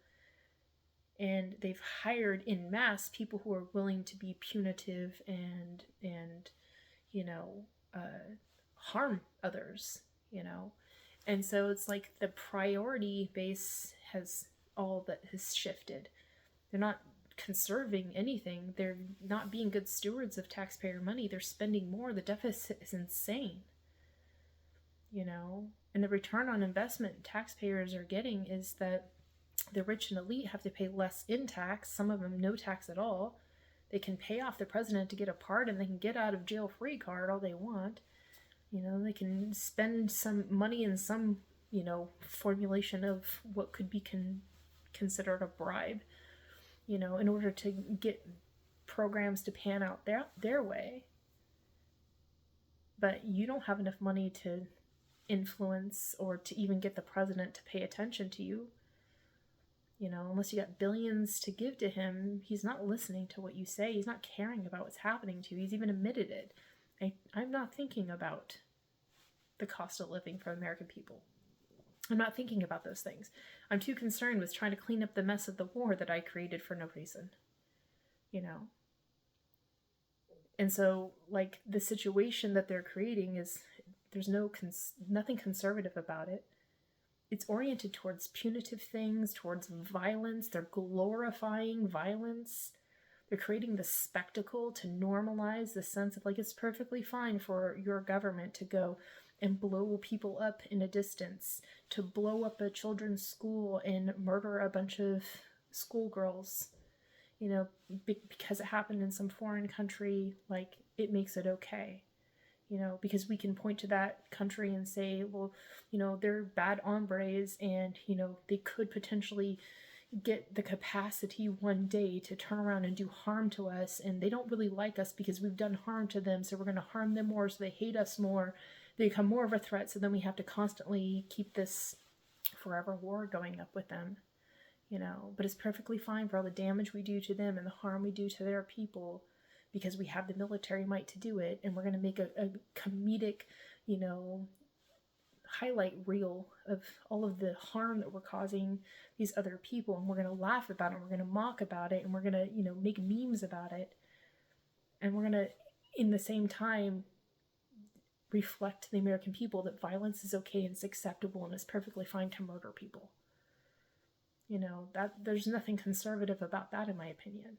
and they've hired in mass people who are willing to be punitive and harm others. And so it's like the priority base has all that has shifted. They're not conserving anything. They're not being good stewards of taxpayer money. They're spending more. The deficit is insane. And the return on investment taxpayers are getting is that the rich and elite have to pay less in tax, some of them no tax at all. They can pay off the president to get a pardon. They can get out of jail free card all they want. They can spend some money in some, formulation of what could be considered a bribe, in order to get programs to pan out their way. But you don't have enough money to influence or to even get the president to pay attention to you. Unless you got billions to give to him, he's not listening to what you say. He's not caring about what's happening to you. He's even admitted it. I'm not thinking about the cost of living for American people. I'm not thinking about those things. I'm too concerned with trying to clean up the mess of the war that I created for no reason. And so, like, the situation that they're creating is, there's nothing conservative about it. It's oriented towards punitive things, towards violence. They're glorifying violence. They're creating the spectacle to normalize the sense of, like, it's perfectly fine for your government to go and blow people up in a distance, to blow up a children's school and murder a bunch of schoolgirls, because it happened in some foreign country. Like, it makes it okay. Because we can point to that country and say, well, they're bad hombres and, they could potentially get the capacity one day to turn around and do harm to us, and they don't really like us because we've done harm to them, so we're going to harm them more, so they hate us more. They become more of a threat, so then we have to constantly keep this forever war going up with them. But it's perfectly fine for all the damage we do to them and the harm we do to their people, because we have the military might to do it, and we're going to make a comedic, highlight reel of all of the harm that we're causing these other people, and we're going to laugh about it, and we're going to mock about it, and we're going to, make memes about it, and we're going to, in the same time, reflect to the American people that violence is okay and it's acceptable and it's perfectly fine to murder people. That there's nothing conservative about that, in my opinion.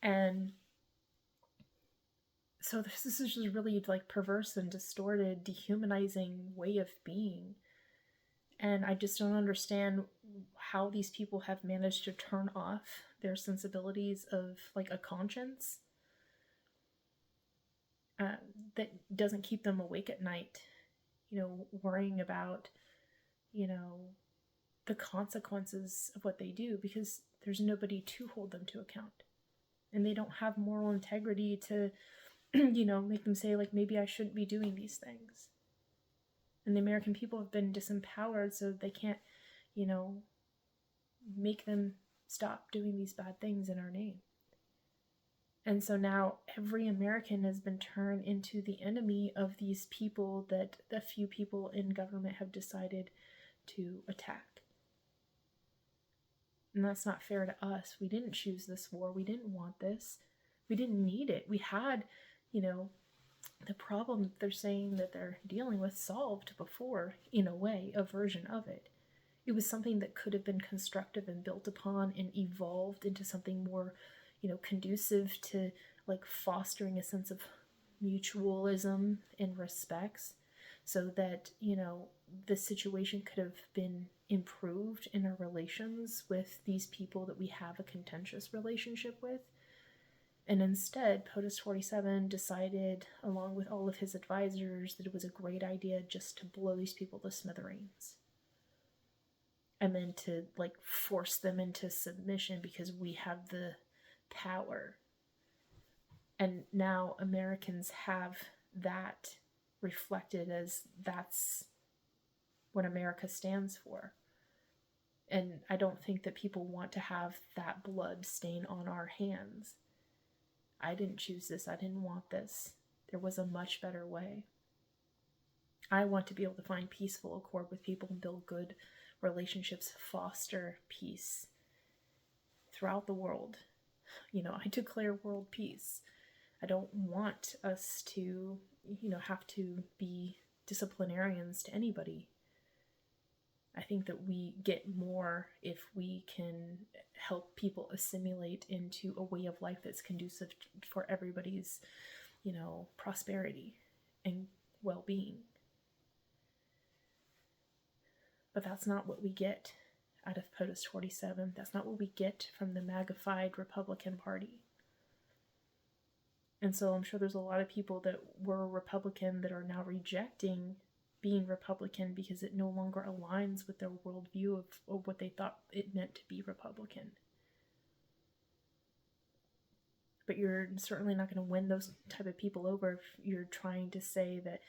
And so this is just really, like, perverse and distorted, dehumanizing way of being. And I just don't understand how these people have managed to turn off their sensibilities of, like, a conscience that doesn't keep them awake at night, worrying about, the consequences of what they do, because there's nobody to hold them to account. And they don't have moral integrity to, make them say, like, maybe I shouldn't be doing these things. And the American people have been disempowered, so they can't, make them stop doing these bad things in our name. And so now every American has been turned into the enemy of these people that a few people in government have decided to attack. And that's not fair to us. We didn't choose this war. We didn't want this. We didn't need it. We had, the problem that they're saying that they're dealing with solved before, in a way, a version of it. It was something that could have been constructive and built upon and evolved into something more, conducive to, like, fostering a sense of mutualism and respects. so that, the situation could have been improved in our relations with these people that we have a contentious relationship with. And instead, POTUS 47 decided, along with all of his advisors, that it was a great idea just to blow these people to smithereens. And then to, force them into submission because we have the power. And now Americans have that reflected as that's what America stands for. And I don't think that people want to have that blood stain on our hands. I didn't choose this. I didn't want this. There was a much better way. I want to be able to find peaceful accord with people and build good relationships, foster peace throughout the world. I declare world peace. I don't want us to, have to be disciplinarians to anybody. I think that we get more if we can help people assimilate into a way of life that's conducive for everybody's, prosperity and well-being. But that's not what we get out of POTUS 47. That's not what we get from the MAGA-fied Republican Party. And so I'm sure there's a lot of people that were Republican that are now rejecting being Republican because it no longer aligns with their worldview of what they thought it meant to be Republican. But you're certainly not going to win those type of people over if you're trying to say that,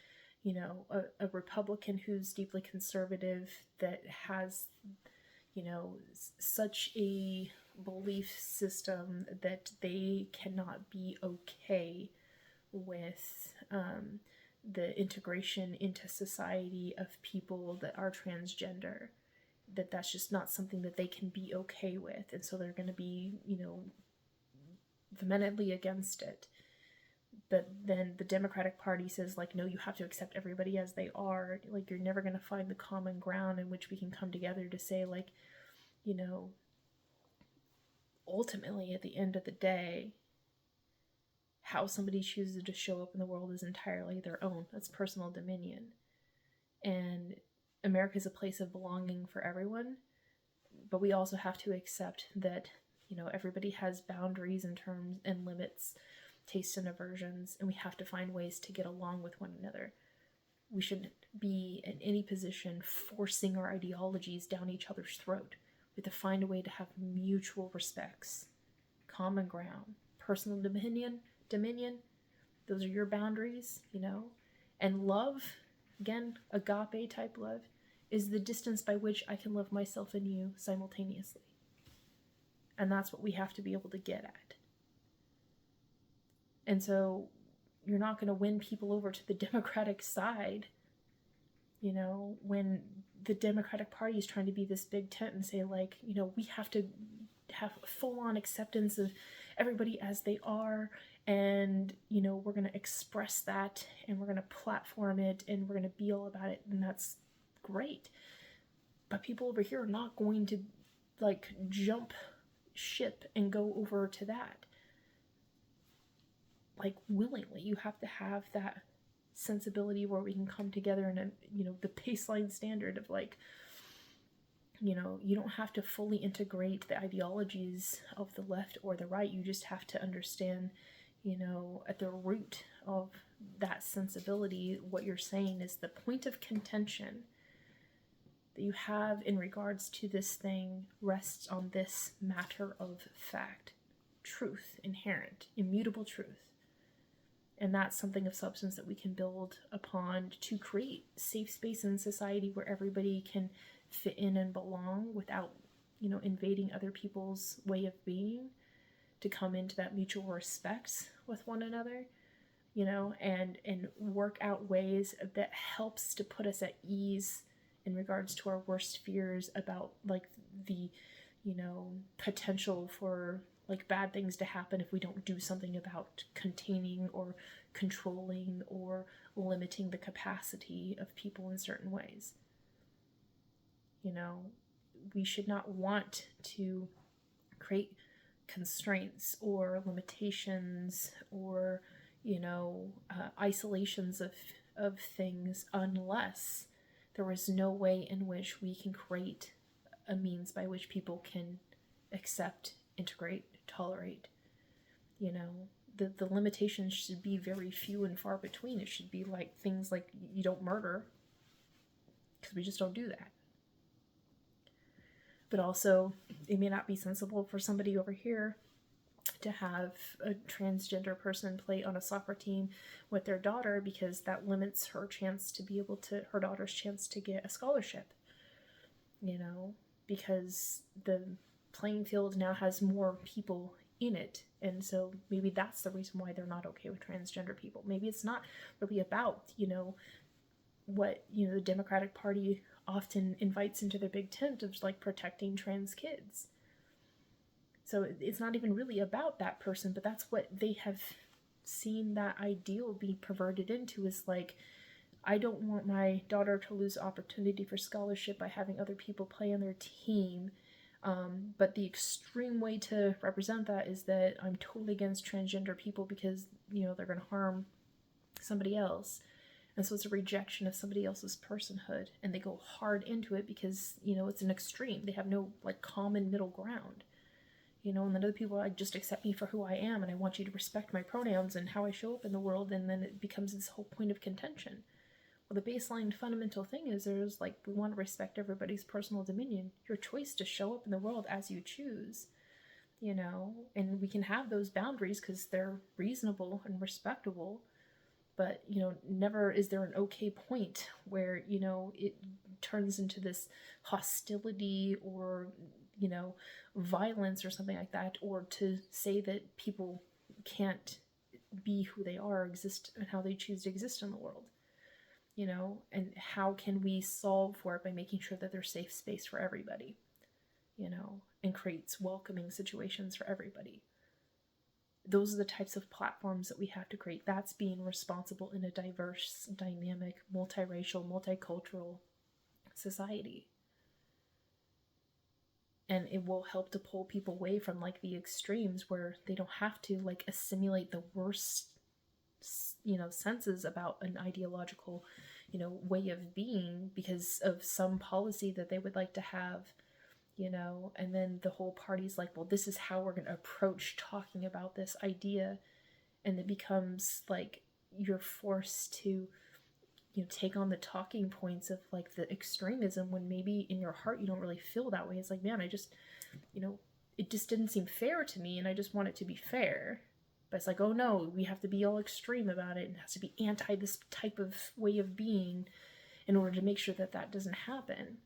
a Republican who's deeply conservative, that has, such a belief system that they cannot be okay with the integration into society of people that are transgender, that's just not something that they can be okay with. And so they're going to be, vehemently against it. But then the Democratic Party says, no, you have to accept everybody as they are. You're never going to find the common ground in which we can come together to say, ultimately at the end of the day, how somebody chooses to show up in the world is entirely their own. That's personal dominion. And America is a place of belonging for everyone, but we also have to accept that, everybody has boundaries in terms and limits, tastes and aversions, and we have to find ways to get along with one another. We shouldn't be in any position forcing our ideologies down each other's throat. We have to find a way to have mutual respects, common ground, personal dominion, those are your boundaries, and love, again, agape type love, is the distance by which I can love myself and you simultaneously. And that's what we have to be able to get at. And so you're not going to win people over to the Democratic side, when the Democratic Party is trying to be this big tent and say, we have to have full-on acceptance of everybody as they are, and, we're going to express that, and we're going to platform it, and we're going to be all about it, and that's great. But people over here are not going to, jump ship and go over to that. Willingly. You have to have that sensibility where we can come together and, the baseline standard of, you don't have to fully integrate the ideologies of the left or the right. You just have to understand, at the root of that sensibility, what you're saying is the point of contention that you have in regards to this thing rests on this matter of fact, truth, inherent, immutable truth. And that's something of substance that we can build upon to create safe space in society where everybody can fit in and belong without, invading other people's way of being, to come into that mutual respect with one another, and work out ways that helps to put us at ease in regards to our worst fears about the, potential for bad things to happen if we don't do something about containing or controlling or limiting the capacity of people in certain ways. We should not want to create constraints or limitations or, isolations of of things unless there is no way in which we can create a means by which people can accept, integrate, tolerate. You know, the limitations should be very few and far between. It should be like things like you don't murder, because we just don't do that. But also, it may not be sensible for somebody over here to have a transgender person play on a soccer team with their daughter, because that limits her chance to be able to, her daughter's chance to get a scholarship. You know, because the playing field now has more people in it, and so maybe that's the reason why they're not okay with transgender people. Maybe it's not really about, you know, what, you know, the Democratic Party often invites into their big tent of like protecting trans kids. So it's not even really about that person, but that's what they have seen that ideal be perverted into, is like, I don't want my daughter to lose opportunity for scholarship by having other people play on their team. But the extreme way to represent that is that I'm totally against transgender people because, you know, they're going to harm somebody else. And so it's a rejection of somebody else's personhood, and they go hard into it because, you know, it's an extreme. They have no like common middle ground, you know, and then other people like just accept me for who I am, and I want you to respect my pronouns and how I show up in the world, and then it becomes this whole point of contention. Well, the baseline fundamental thing is there's like, we want to respect everybody's personal dominion, your choice to show up in the world as you choose, you know, and we can have those boundaries because they're reasonable and respectable. But, you know, never is there an okay point where, you know, it turns into this hostility or, you know, violence or something like that, or to say that people can't be who they are, exist, and how they choose to exist in the world, you know, and how can we solve for it by making sure that there's safe space for everybody, you know, and creates welcoming situations for everybody. Those are the types of platforms that we have to create. That's being responsible in a diverse, dynamic, multiracial, multicultural society. And it will help to pull people away from like the extremes where they don't have to like assimilate the worst, you know, senses about an ideological, you know, way of being because of some policy that they would like to have, you know, and then the whole party's like, well, this is how we're going to approach talking about this idea. And it becomes like you're forced to, you know, take on the talking points of like the extremism when maybe in your heart you don't really feel that way. It's like, man, I just, you know, it just didn't seem fair to me, and I just want it to be fair. But it's like, oh no, we have to be all extreme about it, and it has to be anti this type of way of being in order to make sure that that doesn't happen.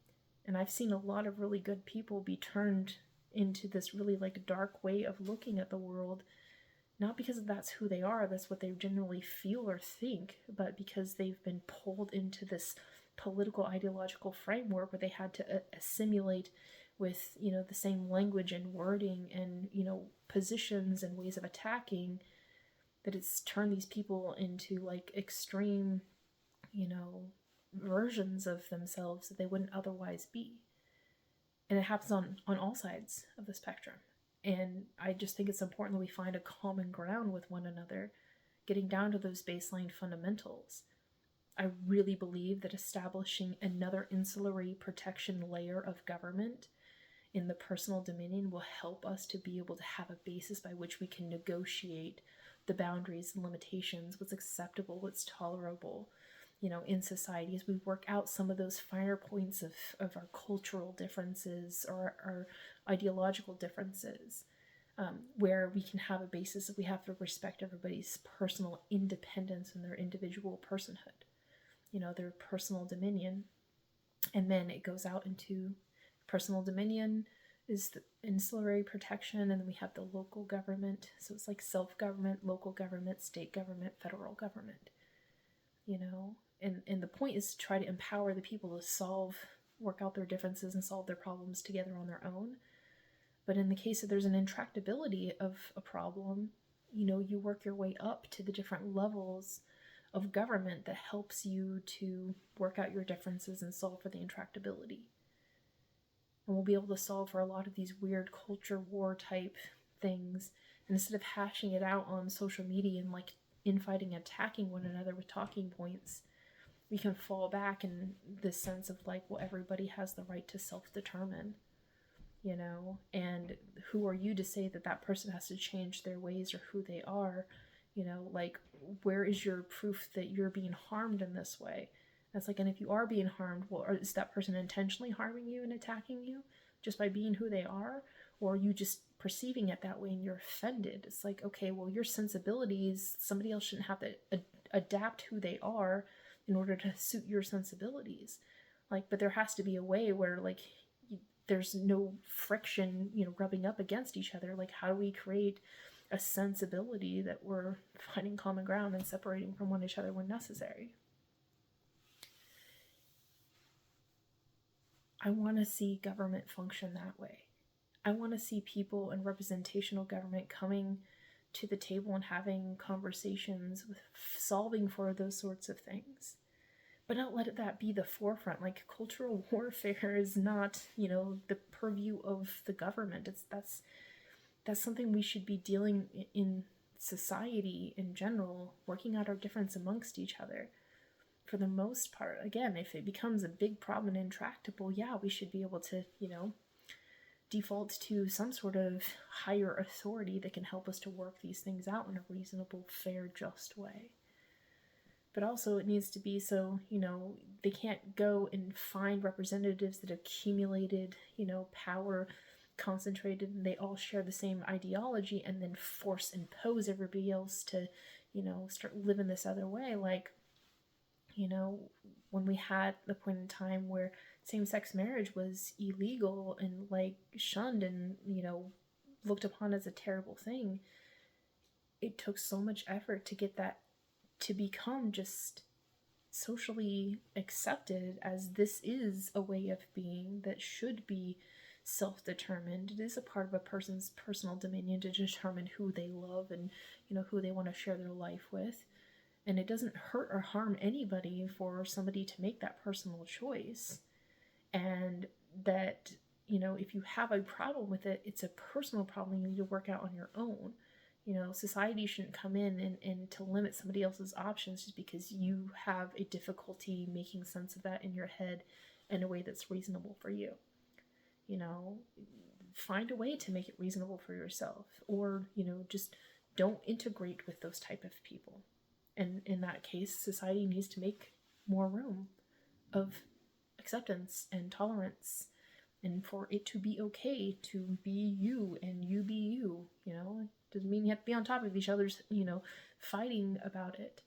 And I've seen a lot of really good people be turned into this really like dark way of looking at the world, not because that's who they are, that's what they generally feel or think, but because they've been pulled into this political ideological framework where they had to assimilate with, you know, the same language and wording and, you know, positions and ways of attacking, that it's turned these people into like extreme, you know, versions of themselves that they wouldn't otherwise be. And it happens on all sides of the spectrum. And I just think it's important that we find a common ground with one another, getting down to those baseline fundamentals. I really believe that establishing another insular protection layer of government in the personal dominion will help us to be able to have a basis by which we can negotiate the boundaries and limitations, what's acceptable, what's tolerable, you know, in society, as we work out some of those finer points of our cultural differences or our ideological differences, where we can have a basis that we have to respect everybody's personal independence and their individual personhood, you know, their personal dominion. And then it goes out into personal dominion is the insular protection, and then we have the local government. So it's like self-government, local government, state government, federal government, you know. And the point is to try to empower the people to work out their differences and solve their problems together on their own. But in the case that there's an intractability of a problem, you know, you work your way up to the different levels of government that helps you to work out your differences and solve for the intractability. And we'll be able to solve for a lot of these weird culture war type things. And instead of hashing it out on social media and like infighting, attacking one another with talking points, we can fall back in this sense of like, well, everybody has the right to self-determine, you know, and who are you to say that that person has to change their ways or who they are, you know, like, where is your proof that you're being harmed in this way? That's like, and if you are being harmed, well, is that person intentionally harming you and attacking you just by being who they are? Or are you just perceiving it that way and you're offended? It's like, okay, well, your sensibilities, somebody else shouldn't have to adapt who they are in order to suit your sensibilities. Like, but there has to be a way where, like, there's no friction, you know, rubbing up against each other. Like, how do we create a sensibility that we're finding common ground and separating from one another when necessary? I want to see government function that way. I want to see people in representational government coming to the table and having conversations with solving for those sorts of things, but not let that be the forefront. Like, cultural warfare is not, you know, the purview of the government. That's something we should be dealing in society in general, working out our difference amongst each other. For the most part, again, if it becomes a big problem and intractable, yeah, we should be able to, you know, default to some sort of higher authority that can help us to work these things out in a reasonable, fair, just way. But also it needs to be so, you know, they can't go and find representatives that accumulated, you know, power, concentrated, and they all share the same ideology, and then impose everybody else to, you know, start living this other way. Like, you know, when we had the point in time where same-sex marriage was illegal and like shunned and, you know, looked upon as a terrible thing, it took so much effort to get that to become just socially accepted as this is a way of being that should be self-determined. It is a part of a person's personal dominion to determine who they love and, you know, who they want to share their life with. And it doesn't hurt or harm anybody for somebody to make that personal choice. And that, you know, if you have a problem with it, it's a personal problem you need to work out on your own. You know, society shouldn't come in and to limit somebody else's options just because you have a difficulty making sense of that in your head in a way that's reasonable for you. You know, find a way to make it reasonable for yourself, or, you know, just don't integrate with those type of people. And in that case, society needs to make more room of acceptance and tolerance, and for it to be okay to be you and you be you. You know, it doesn't mean you have to be on top of each other's, you know, fighting about it.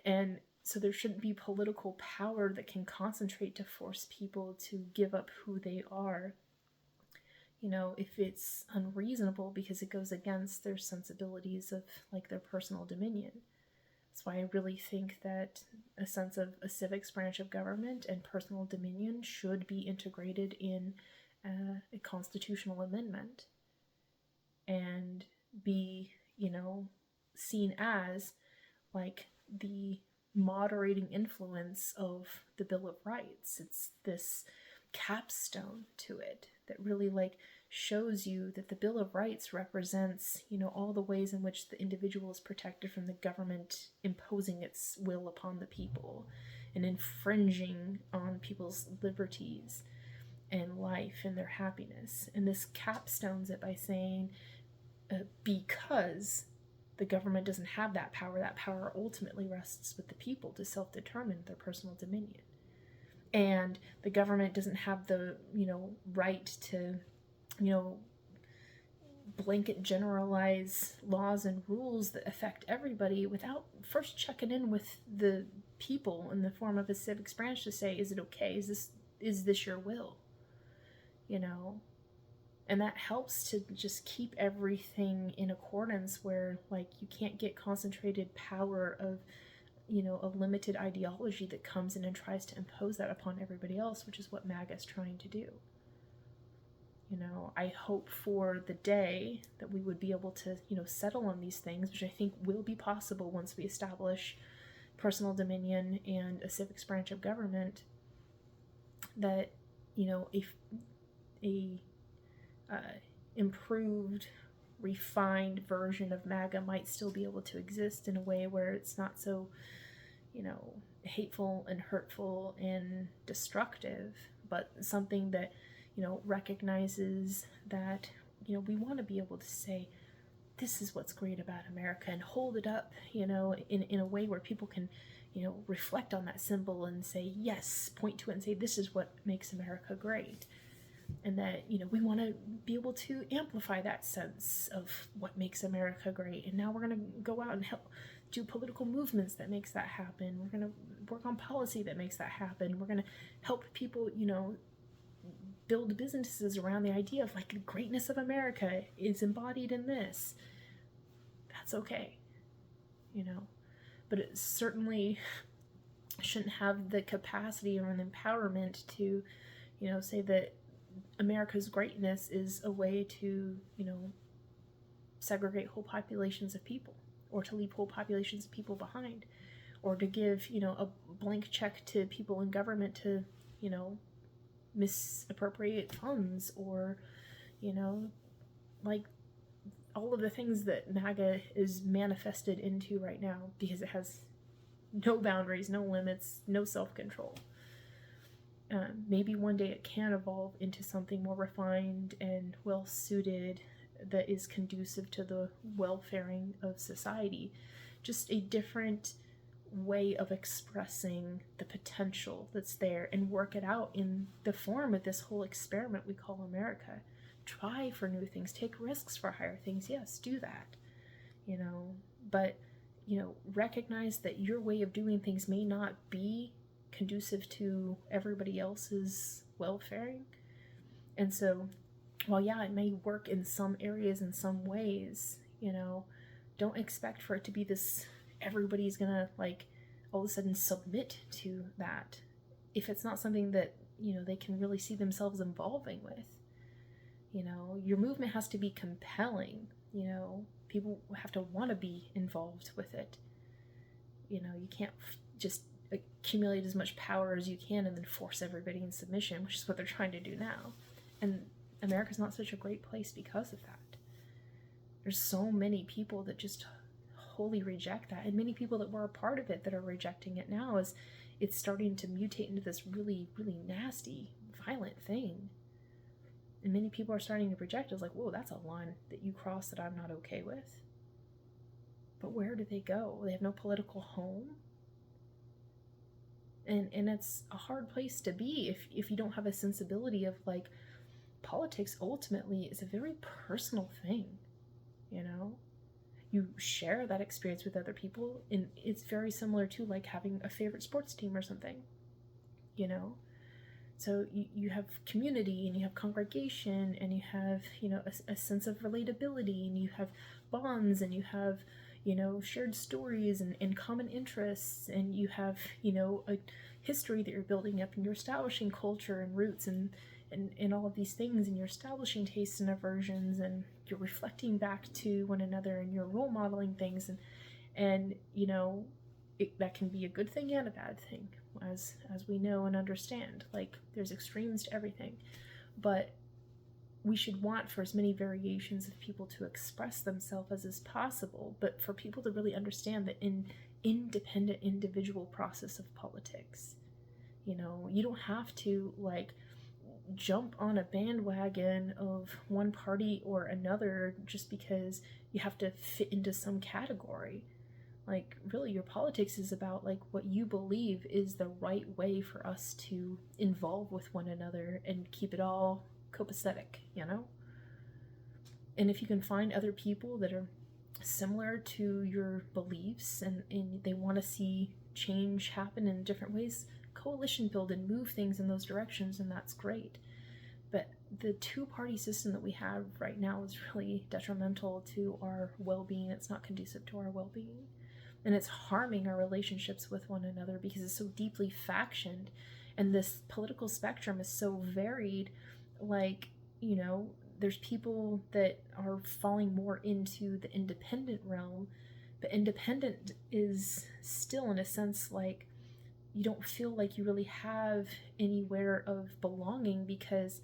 And so there shouldn't be political power that can concentrate to force people to give up who they are, you know, if it's unreasonable because it goes against their sensibilities of like their personal dominion. That's why I really think that a sense of a civics branch of government and personal dominion should be integrated in a constitutional amendment and be, you know, seen as like the moderating influence of the Bill of Rights. It's this capstone to it that really like shows you that the Bill of Rights represents, you know, all the ways in which the individual is protected from the government imposing its will upon the people and infringing on people's liberties and life and their happiness. And this capstones it by saying, because the government doesn't have that power ultimately rests with the people to self-determine their personal dominion. And the government doesn't have the, you know, right to, you know, blanket generalize laws and rules that affect everybody without first checking in with the people in the form of a civics branch to say, is it okay? Is this your will? You know? And that helps to just keep everything in accordance where, like, you can't get concentrated power of, you know, a limited ideology that comes in and tries to impose that upon everybody else, which is what MAGA is trying to do. You know, I hope for the day that we would be able to, you know, settle on these things, which I think will be possible once we establish personal dominion and a civics branch of government, that, you know, if a improved, refined version of MAGA might still be able to exist in a way where it's not so, you know, hateful and hurtful and destructive, but something that, recognizes that, we want to be able to say, this is what's great about America, and hold it up, in a way where people can, reflect on that symbol and say, yes, point to it and say, this is what makes America great. And that, we want to be able to amplify that sense of what makes America great. And now we're going to go out and help do political movements that makes that happen. We're going to work on policy that makes that happen. We're going to help people, build businesses around the idea of like the greatness of America is embodied in this. That's okay, but it certainly shouldn't have the capacity or an empowerment to, say that America's greatness is a way to, segregate whole populations of people, or to leave whole populations of people behind, or to give, a blank check to people in government to, misappropriate funds, or, like all of the things that MAGA is manifested into right now, because it has no boundaries, no limits, no self-control. Maybe one day it can evolve into something more refined and well-suited that is conducive to the welfaring of society. Just a different way of expressing the potential that's there, and work it out in the form of this whole experiment we call America. Try for new things, take risks for higher things. Yes, do that, but, recognize that your way of doing things may not be conducive to everybody else's welfaring. And so, while it may work in some areas in some ways, don't expect for it to be this, everybody's gonna like all of a sudden submit to that if it's not something that, they can really see themselves involving with. Your movement has to be compelling. People have to want to be involved with it. You can't just accumulate as much power as you can and then force everybody in submission, which is what they're trying to do now. And America's not such a great place because of that. There's so many people that just wholly reject that, and many people that were a part of it that are rejecting it now, as it's starting to mutate into this really, really nasty, violent thing. And many people are starting to reject it. It's like, whoa, that's a line that you cross that I'm not okay with. But where do they go? They have no political home. And it's a hard place to be if you don't have a sensibility of like, politics ultimately is a very personal thing. You share that experience with other people, and it's very similar to like having a favorite sports team or something. So you have community, and you have congregation, and you have, a sense of relatability, and you have bonds, and you have, shared stories and common interests, and you have, a history that you're building up, and you're establishing culture and roots and all of these things, and you're establishing tastes and aversions, and you're reflecting back to one another, and you're role modeling things, and that can be a good thing and a bad thing, as we know and understand. Like, there's extremes to everything, but we should want for as many variations of people to express themselves as possible, but for people to really understand that in independent individual process of politics, you don't have to like jump on a bandwagon of one party or another just because you have to fit into some category. Like, really, your politics is about like what you believe is the right way for us to involve with one another and keep it all copacetic, And if you can find other people that are similar to your beliefs, and they want to see change happen in different ways, coalition build and move things in those directions, and that's great. But the two-party system that we have right now is really detrimental to our well-being. It's not conducive to our well-being, and it's harming our relationships with one another because it's so deeply factioned, and this political spectrum is so varied. Like, there's people that are falling more into the independent realm, but independent is still, in a sense, like, you don't feel like you really have anywhere of belonging, because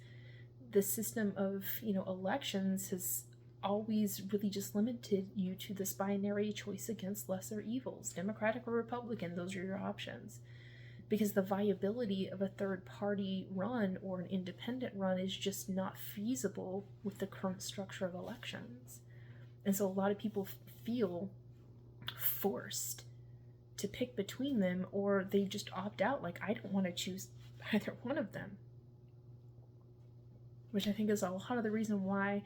the system of, elections has always really just limited you to this binary choice against lesser evils, Democratic or Republican. Those are your options. because the viability of a third party run or an independent run is just not feasible with the current structure of elections. And so a lot of people feel forced to pick between them, or they just opt out, like, I don't want to choose either one of them. Which I think is a lot of the reason why,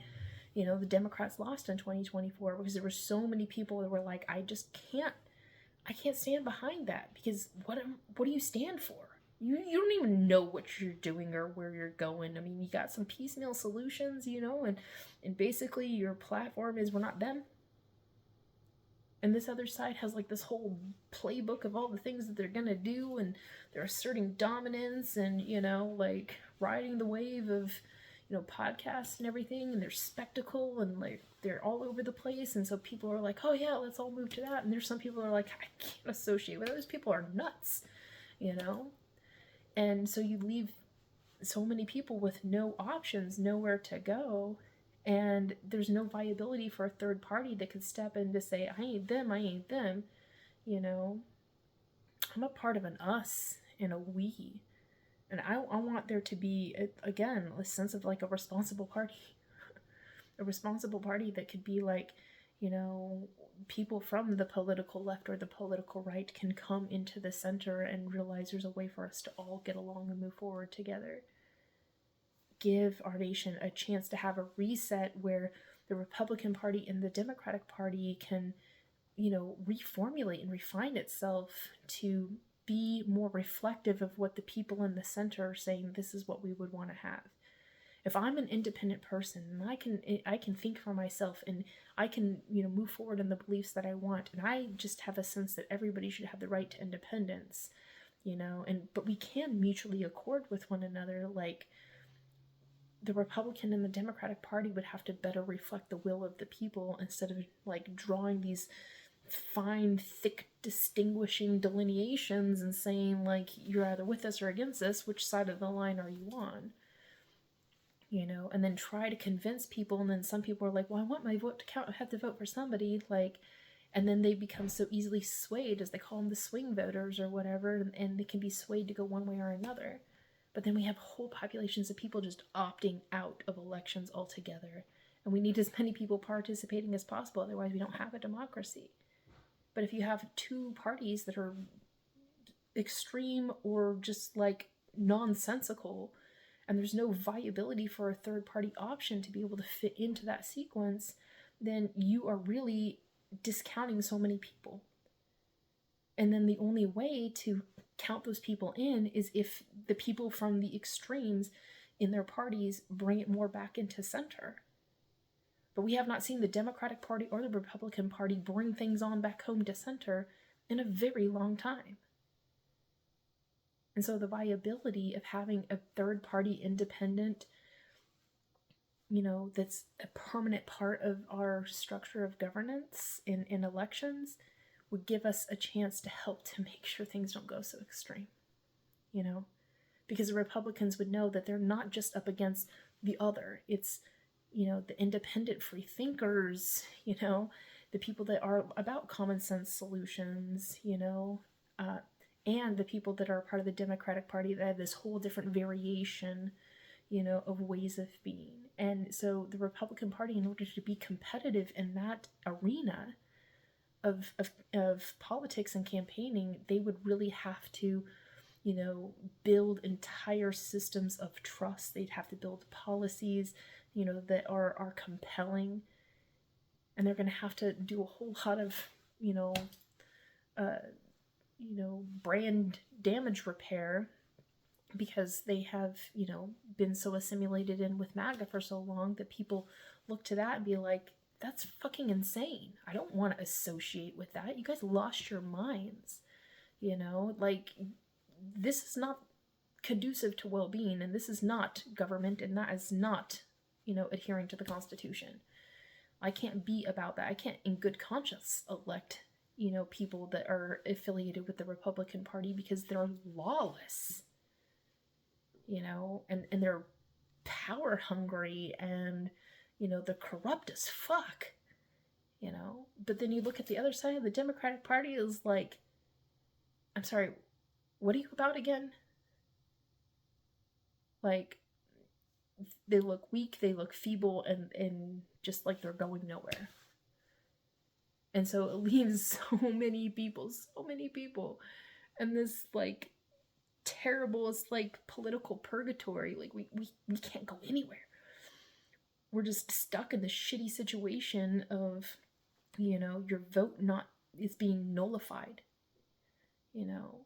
the Democrats lost in 2024, because there were so many people that were like, I can't stand behind that, because what do you stand for? You don't even know what you're doing or where you're going. I mean, you got some piecemeal solutions, and basically your platform is, we're not them. And this other side has like this whole playbook of all the things that they're gonna do, and they're asserting dominance and, like riding the wave of, podcasts and everything, and there's spectacle, and like they're all over the place. And so people are like, oh yeah, let's all move to that. And there's some people who are like, I can't associate with those people, are nuts, And so you leave so many people with no options, nowhere to go. And there's no viability for a third party that could step in to say, I ain't them, I'm a part of an us and a we. And I want there to be, again, a sense of like a responsible party. A responsible party that could be like, people from the political left or the political right can come into the center and realize there's a way for us to all get along and move forward together. Give our nation a chance to have a reset where the Republican Party and the Democratic Party can, reformulate and refine itself to be more reflective of what the people in the center are saying, this is what we would want to have. If I'm an independent person and I can think for myself, and I can, move forward in the beliefs that I want, and I just have a sense that everybody should have the right to independence, but we can mutually accord with one another, like, the Republican and the Democratic Party would have to better reflect the will of the people, instead of like drawing these fine, thick, distinguishing delineations and saying like, you're either with us or against us, which side of the line are you on? And then try to convince people, and then some people are like, well, I want my vote to count, I have to vote for somebody, like, and then they become so easily swayed, as they call them, the swing voters or whatever, and they can be swayed to go one way or another. But then we have whole populations of people just opting out of elections altogether. And we need as many people participating as possible, otherwise we don't have a democracy. But if you have two parties that are extreme or just like nonsensical, and there's no viability for a third party option to be able to fit into that sequence, then you are really discounting so many people. And then the only way to count those people in is if the people from the extremes in their parties bring it more back into center. But we have not seen the Democratic Party or the Republican Party bring things on back home to center in a very long time. And so the viability of having a third party independent, that's a permanent part of our structure of governance in elections, would give us a chance to help to make sure things don't go so extreme, because the Republicans would know that they're not just up against the other. It's, the independent free thinkers, the people that are about common sense solutions, and the people that are part of the Democratic Party that have this whole different variation, of ways of being. And so the Republican Party, in order to be competitive in that arena of politics and campaigning, they would really have to, build entire systems of trust. They'd have to build policies, that are compelling. And they're going to have to do a whole lot of, brand damage repair, because they have, been so assimilated in with MAGA for so long that people look to that and be like, that's fucking insane. I don't want to associate with that. You guys lost your minds. Like, this is not conducive to well-being, and this is not government, and that is not, adhering to the Constitution. I can't be about that. I can't, in good conscience, elect, people that are affiliated with the Republican Party, because they're lawless, and they're power hungry, and, they're corrupt as fuck, But then you look at the other side of the Democratic Party, is like, I'm sorry, What are you about again? Like, they look weak, they look feeble, and just like they're going nowhere. And so it leaves so many people, and this like terrible, it's like political purgatory. Like we can't go anywhere. We're just stuck in this shitty situation of, your vote not is being nullified. You know,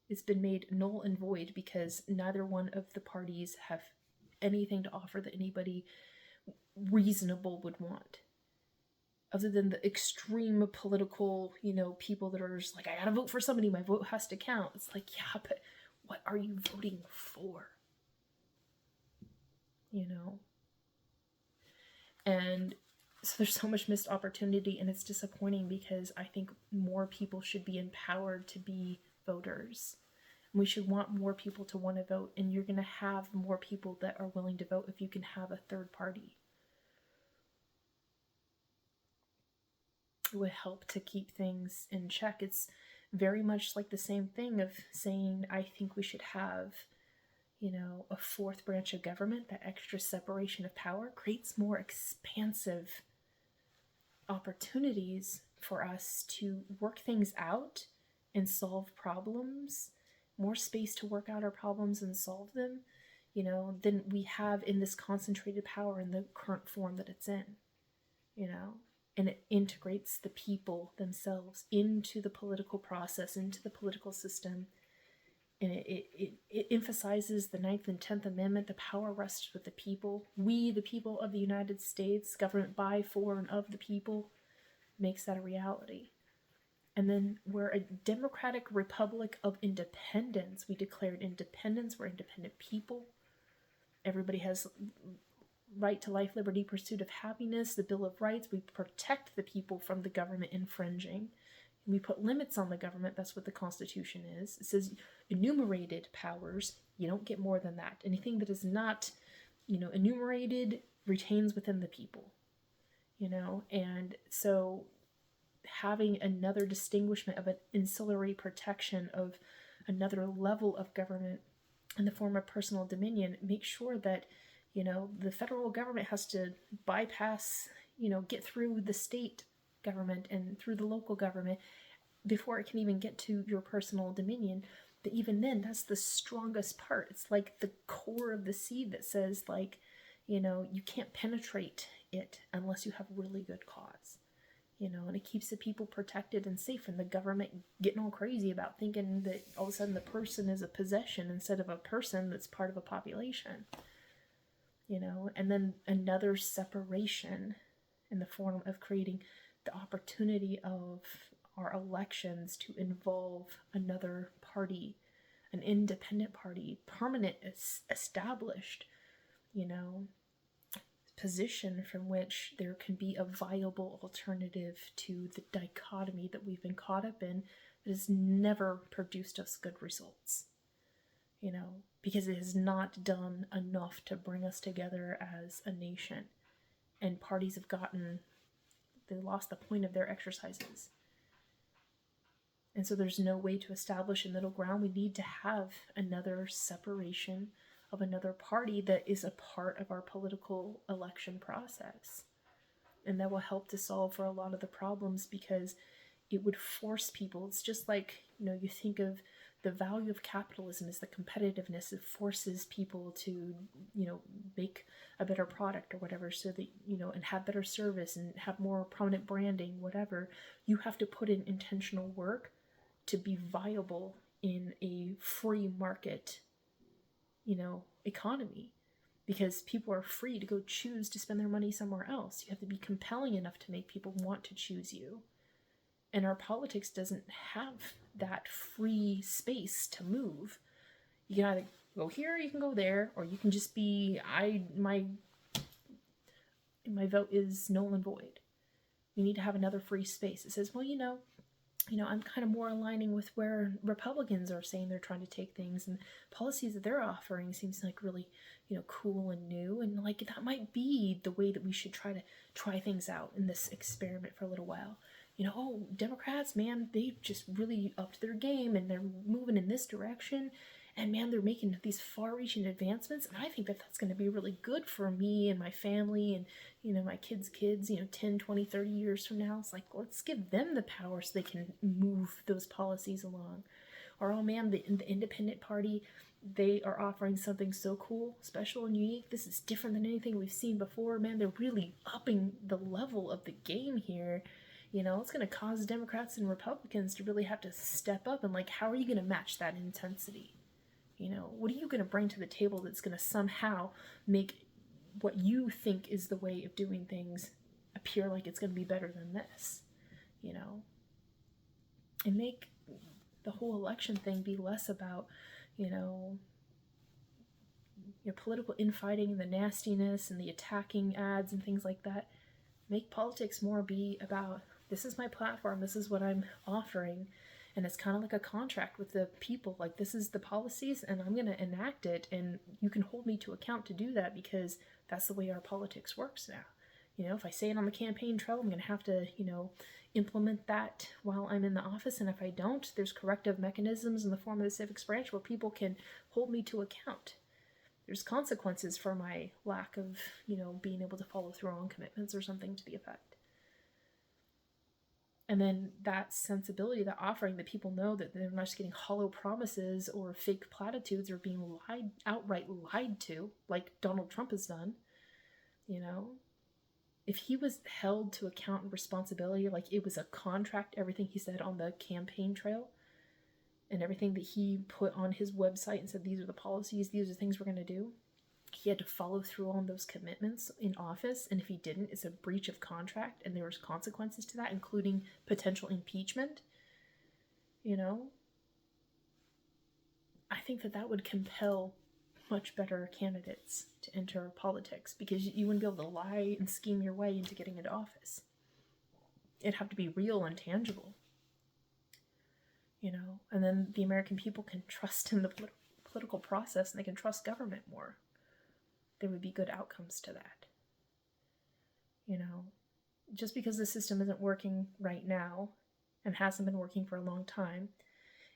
it's been made null and void because neither one of the parties have anything to offer that anybody reasonable would want, other than the extreme political, people that are just like, I gotta vote for somebody, my vote has to count. It's like, yeah, but what are you voting for? And so there's so much missed opportunity, and it's disappointing because I think more people should be empowered to be voters. We should want more people to want to vote, and you're going to have more people that are willing to vote if you can have a third party. It would help to keep things in check. It's very much like the same thing of saying, I think we should have, a fourth branch of government. That extra separation of power creates more expansive opportunities for us to work things out and solve problems, more space to work out our problems and solve them, than we have in this concentrated power in the current form that it's in, and it integrates the people themselves into the political process, into the political system. And it emphasizes the 9th and 10th Amendment. The power rests with the people. We, the people of the United States, government by, for, and of the people, makes that a reality. And then we're a democratic republic of independence. We declared independence. We're independent people. Everybody has right to life, liberty, pursuit of happiness, the Bill of Rights. We protect the people from the government infringing. We put limits on the government. That's what the Constitution is. It says enumerated powers. You don't get more than that. Anything that is not, enumerated retains within the people, and so having another distinguishment of an ancillary protection of another level of government in the form of personal dominion makes sure that, the federal government has to bypass, get through the state government and through the local government before it can even get to your personal dominion. But even then, that's the strongest part. It's like the core of the seed that says, like, you can't penetrate it unless you have really good cause, and it keeps the people protected and safe, and the government getting all crazy about thinking that all of a sudden the person is a possession instead of a person that's part of a population, and then another separation in the form of creating the opportunity of our elections to involve another party, an independent party, permanent, established, position from which there can be a viable alternative to the dichotomy that we've been caught up in that has never produced us good results, because it has not done enough to bring us together as a nation. And parties have they lost the point of their exercises. And so there's no way to establish a middle ground. We need to have another separation of another party that is a part of our political election process. And that will help to solve for a lot of the problems, because it would force people. It's just like, you think of the value of capitalism is the competitiveness. It forces people to, make a better product or whatever, so that, and have better service and have more prominent branding, whatever. You have to put in intentional work to be viable in a free market, economy, because people are free to go choose to spend their money somewhere else. You have to be compelling enough to make people want to choose you. And our politics doesn't have that free space to move. You can either go here, you can go there, or you can just be, my vote is null and void. You need to have another free space. It says, well, I'm kind of more aligning with where Republicans are saying they're trying to take things, and policies that they're offering seems like really, cool and new, and like that might be the way that we should try things out in this experiment for a little while. oh, Democrats, man, they just really upped their game and they're moving in this direction. And man, they're making these far-reaching advancements. And I think that that's going to be really good for me and my family and, my kids' kids, 10, 20, 30 years from now. It's like, let's give them the power so they can move those policies along. Or, oh man, the Independent Party, they are offering something so cool, special, and unique. This is different than anything we've seen before. Man, they're really upping the level of the game here. It's going to cause Democrats and Republicans to really have to step up and, like, how are you going to match that intensity? What are you going to bring to the table that's going to somehow make what you think is the way of doing things appear like it's going to be better than this? And make the whole election thing be less about, your political infighting and the nastiness and the attacking ads and things like that. Make politics more be about, this is my platform, this is what I'm offering, and it's kind of like a contract with the people. Like, this is the policies and I'm going to enact it, and you can hold me to account to do that, because that's the way our politics works now. If I say it on the campaign trail, I'm going to have to, implement that while I'm in the office, and if I don't, there's corrective mechanisms in the form of the civics branch where people can hold me to account. There's consequences for my lack of, being able to follow through on commitments or something to the effect. And then that sensibility, that offering, that people know that they're not just getting hollow promises or fake platitudes or being outright lied to, like Donald Trump has done. If he was held to account and responsibility, like it was a contract, everything he said on the campaign trail and everything that he put on his website and said, these are the policies, these are the things we're going to do, he had to follow through on those commitments in office. And if he didn't, it's a breach of contract, and there was consequences to that, including potential impeachment. I think that would compel much better candidates to enter politics, because you wouldn't be able to lie and scheme your way into getting into office. It'd have to be real and tangible. And then the American people can trust in the political process, and they can trust government more. There would be good outcomes to that. Just because the system isn't working right now and hasn't been working for a long time,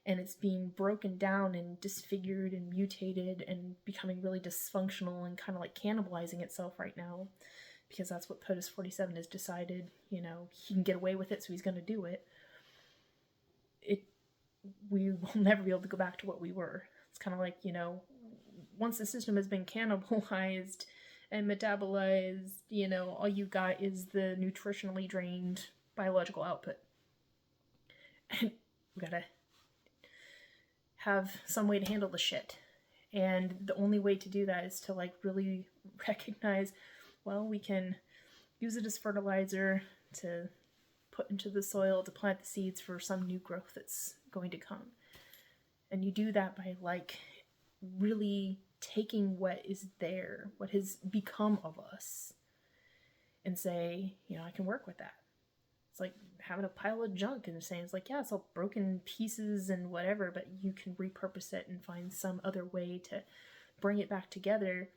and it's being broken down and disfigured and mutated and becoming really dysfunctional and kind of like cannibalizing itself right now, because that's what POTUS 47 has decided, he can get away with it, so he's going to do it. We will never be able to go back to what we were. It's kind of like, once the system has been cannibalized and metabolized, all you got is the nutritionally drained biological output. And we gotta have some way to handle the shit. And the only way to do that is to like really recognize, well, we can use it as fertilizer to put into the soil to plant the seeds for some new growth that's going to come. And you do that by like really taking what is there, what has become of us, and say, I can work with that. It's like having a pile of junk and saying, it's like, yeah, it's all broken pieces and whatever, but you can repurpose it and find some other way to bring it back together.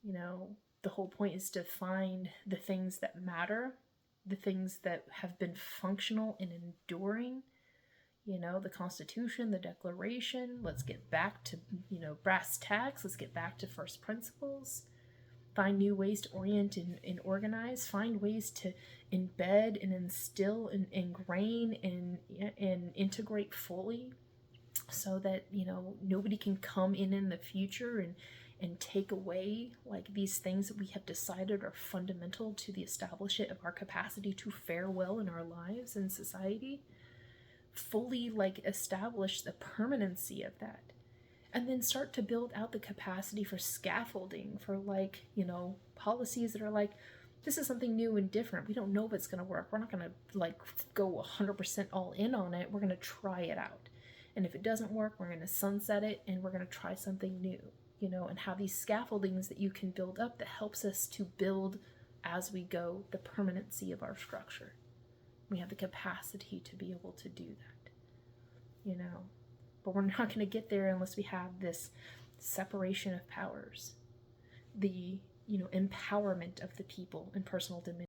The whole point is to find the things that matter, the things that have been functional and enduring. The Constitution, the Declaration. Let's get back to, brass tacks. Let's get back to first principles. Find new ways to orient and organize. Find ways to embed and instill and ingrain and integrate fully, so that, nobody can come in the future and take away like these things that we have decided are fundamental to the establishment of our capacity to fare well in our lives and society. Fully like establish the permanency of that, and then start to build out the capacity for scaffolding, for like, policies that are like, this is something new and different. We don't know if it's going to work. We're not going to like go 100% all in on it. We're going to try it out. And if it doesn't work, we're going to sunset it and we're going to try something new, and have these scaffoldings that you can build up that helps us to build as we go the permanency of our structure. We have the capacity to be able to do that, but we're not going to get there unless we have this separation of powers, the, empowerment of the people and personal dominion.